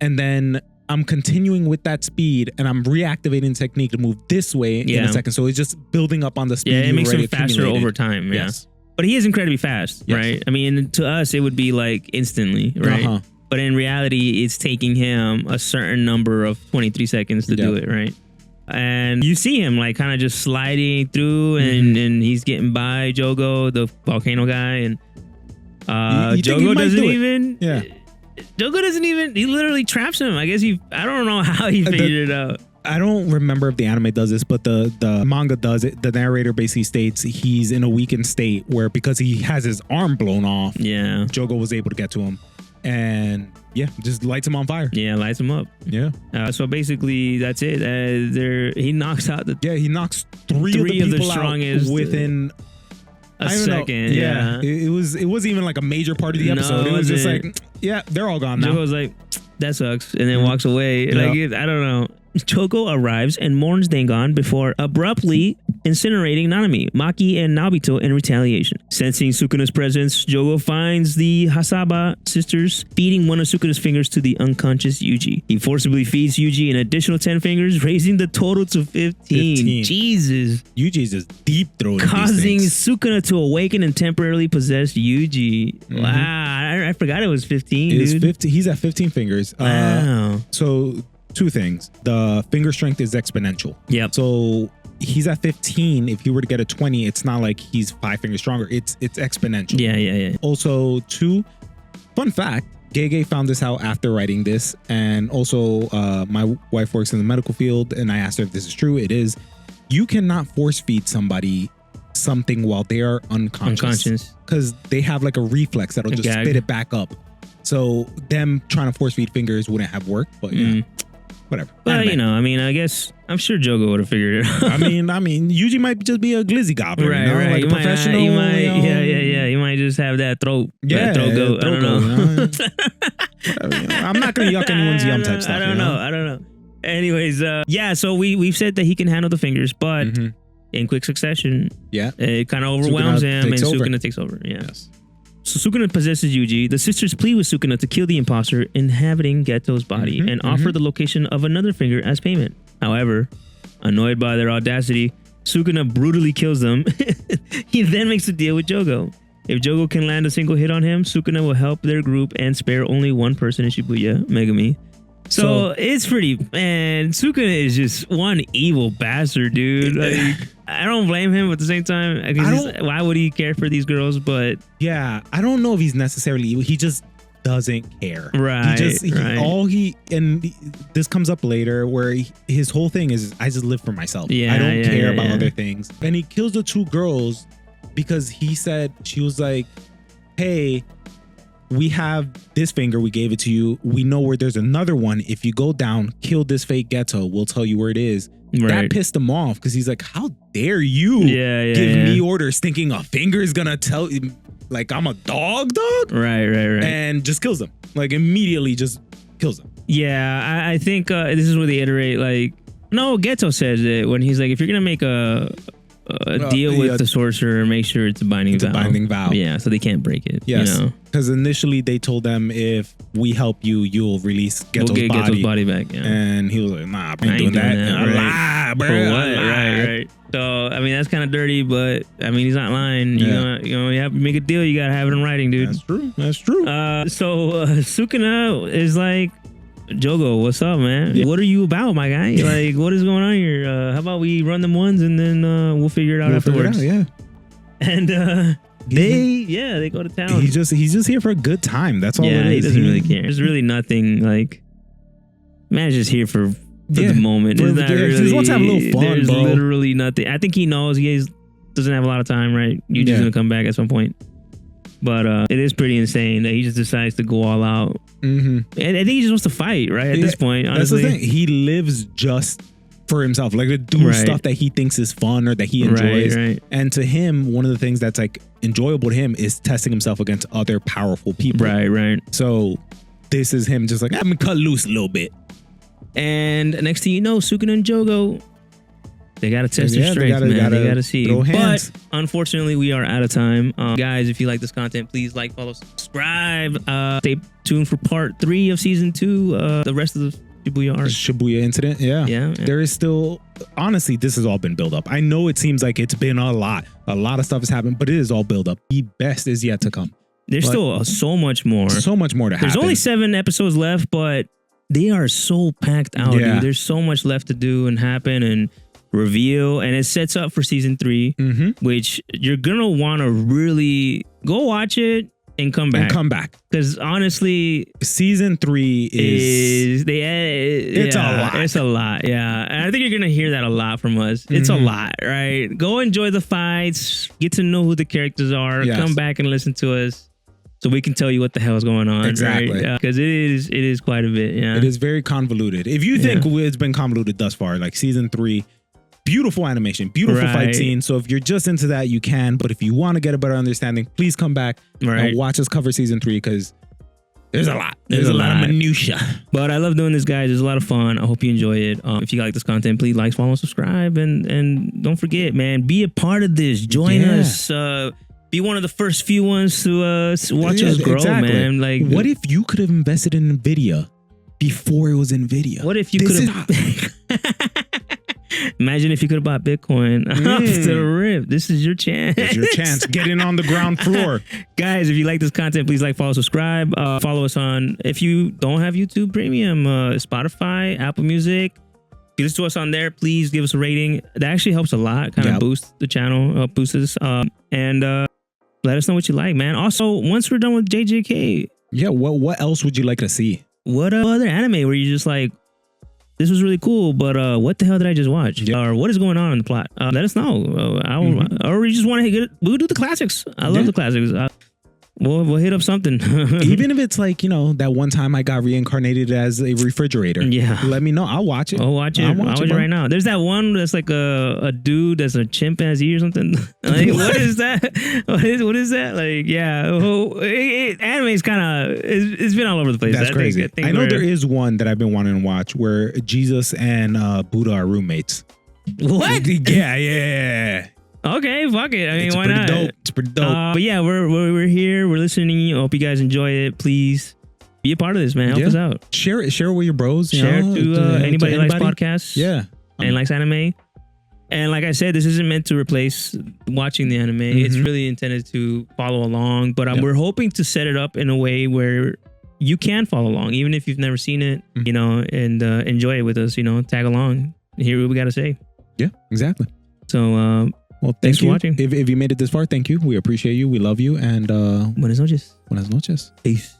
and then I'm continuing with that speed, and I'm reactivating technique to move this way in a second. So it's just building up on the speed. Yeah, it makes him faster over time. Yeah. Yes. But he is incredibly fast, right? I mean, to us, it would be like instantly, right? But in reality, it's taking him a certain number of 23 seconds to do it, right? And you see him like kind of just sliding through, and he's getting by Jogo, the volcano guy, and Jogo doesn't even. Yeah. Jogo doesn't even. He literally traps him. I guess I don't know how he figured it out. I don't remember if the anime does this, but the manga does it. The narrator basically states he's in a weakened state where because he has his arm blown off, Jogo was able to get to him. And just lights him on fire. Yeah, lights him up. Yeah. So basically, that's it. He knocks out he knocks three of the strongest out within a second. Yeah. It wasn't even like a major part of the episode. It was just like, they're all gone now. Joe was like, that sucks, and then walks away. Like I don't know. Chogo arrives and mourns Dangon before abruptly incinerating Nanami, Maki, and Nobito in retaliation. Sensing Sukuna's presence, Jogo finds the Hasaba sisters feeding one of Sukuna's fingers to the unconscious Yuji. He forcibly feeds Yuji an additional 10 fingers, raising the total to 15. Jesus. Yuji's just deep throating causing Sukuna to awaken and temporarily possess Yuji. Wow, I forgot it was 15. It's 15. He's at 15 fingers. Wow. So 2 things. The finger strength is exponential. Yep. So he's at 15. If he were to get a 20, it's not like he's 5 fingers stronger. It's exponential. Yeah. Also, 2, fun fact, Gege found this out after writing this. And also, my wife works in the medical field, and I asked her if this is true. It is. You cannot force feed somebody something while they are unconscious. Because they have like a reflex that'll just spit it back up. So them trying to force feed fingers wouldn't have worked, but whatever. Well, I guess I'm sure Jogo would have figured it out. I mean, Yuji might just be a glizzy goblin, right? Like a professional. You might just have that throat. Yeah, that throat goat. I don't know. I'm not gonna yuck anyone's yum type stuff. I don't know. Anyways, so we've said that he can handle the fingers, but in quick succession, it kind of overwhelms him, and Sukuna takes over. Yeah. Yes. So Sukuna possesses Yuji. The sisters plead with Sukuna to kill the imposter inhabiting Geto's body and offer the location of another finger as payment. However, annoyed by their audacity, Sukuna brutally kills them. He then makes a deal with Jogo. If Jogo can land a single hit on him, Sukuna will help their group and spare only one person in Shibuya, Megumi. So it's pretty, man, Sukuna is just one evil bastard, dude. Like, I don't blame him, but at the same time, why would he care for these girls? But yeah, I don't know if he's necessarily evil. He just doesn't care. Right. And this comes up later where his whole thing is, I just live for myself. Yeah, I don't care about other things. And he kills the 2 girls because he said, she was like, hey, we have this finger, we gave it to you. We know where there's another one. If you go down, kill this fake Geto, we'll tell you where it is. Right. That pissed him off because he's like, how dare you give me orders thinking a finger is gonna tell you, like I'm a dog? Right. And just kills him. Like immediately just kills him. Yeah, I think this is where they iterate like, no, Geto says it when he's like, if you're gonna make a deal with the sorcerer, make sure it's a binding vow. It's a binding vow. Yeah, so they can't break it. Yes. You know? Because initially they told them if we help you, you'll release Geto's body back. Yeah. And he was like, nah, I ain't doing that. Right. Bro. For what? Right. So, I mean, that's kind of dirty, but I mean, he's not lying. Yeah. You have to make a deal. You got to have it in writing, dude. That's true. So Sukuna is like, Jogo, what's up, man? Yeah. What are you about, my guy? Like, what is going on here? How about we run them ones and then we'll figure it out afterwards. And they go to town. He's just here for a good time. That's all it is. He doesn't really care. There's really nothing like, man is just here for the moment. He just wants to have a little fun, there's bro. Literally nothing. I think he knows he doesn't have a lot of time, right? Yuji's gonna come back at some point. But it is pretty insane that he just decides to go all out. Mm-hmm. And I think he just wants to fight, right? At this point, honestly. That's the thing. He lives just for himself, like to do stuff that he thinks is fun or that he enjoys. Right. And to him, one of the things that's like enjoyable to him is testing himself against other powerful people. Right. So this is him just like, I'm gonna cut loose a little bit. And next thing you know, Sukuna and Jogo, they gotta test their strength, man. They gotta see. But unfortunately, we are out of time. Guys, if you like this content, please like, follow, subscribe. Stay tuned for part 3 of season 2. The rest of the Shibuya arc. Shibuya incident, yeah. There is still, honestly, this has all been built up. I know it seems like it's been a lot of stuff has happened, but it is all built up. The best is yet to come. There's still so much more. So much more to happen. There's only 7 episodes left, but they are so packed out, dude. There's so much left to do and happen and reveal, and it sets up for season 3, which you're gonna want to really go watch it and come back. Because honestly, season 3 is it's a lot. Yeah, and I think you're gonna hear that a lot from us. It's a lot, right? Go enjoy the fights, get to know who the characters are, come back and listen to us, so we can tell you what the hell is going on. Exactly. Because it is quite a bit. Yeah, it is very convoluted. If you think it's been convoluted thus far, like season 3. Beautiful animation, beautiful fight scene. So if you're just into that, you can. But if you want to get a better understanding, please come back and watch us cover season 3 because there's a lot. There's a lot of minutia. But I love doing this, guys. It's a lot of fun. I hope you enjoy it. If you like this content, please like, follow, subscribe, and don't forget, man, be a part of this. Join us. Be one of the first few ones to watch us grow, man. Like, what if you could have invested in NVIDIA before it was NVIDIA? What if you could have? Imagine if you could have bought Bitcoin off the rip. This is your chance. It's your chance. Get in on the ground floor. Guys, if you like this content, please like, follow, subscribe. Follow us on, if you don't have YouTube Premium, Spotify, Apple Music. If you listen to us on there, please give us a rating. That actually helps a lot. Kind of boost the channel, boost us. And let us know what you like, man. Also, once we're done with JJK. Yeah, what else would you like to see? What other anime where you're just like, this was really cool, but what the hell did I just watch? Or what is going on in the plot? Let us know. Or we just want to we'll do the classics. I love the classics. We'll hit up something. Even if it's like, that one time I got reincarnated as a refrigerator. Yeah. Let me know. I'll watch it. I'll watch it. I'll watch it right now. There's that one that's like a dude that's a chimpanzee or something. Like, what is that? What is that? Like, anime's kind of, it's been all over the place. That's crazy. I know there is one that I've been wanting to watch where Jesus and Buddha are roommates. What? Yeah. Okay, fuck it. I mean, why not? It's pretty dope. But yeah, we're here. We're listening. I hope you guys enjoy it. Please be a part of this, man. Help us out. Share it with your bros. Share it to anybody who likes podcasts. Yeah. And likes anime. And like I said, this isn't meant to replace watching the anime. It's really intended to follow along. But we're hoping to set it up in a way where you can follow along, even if you've never seen it, and enjoy it with us, tag along, hear what we got to say. Yeah, exactly. So, well, thanks for watching. If you made it this far, thank you. We appreciate you. We love you. And buenas noches. Buenas noches. Peace.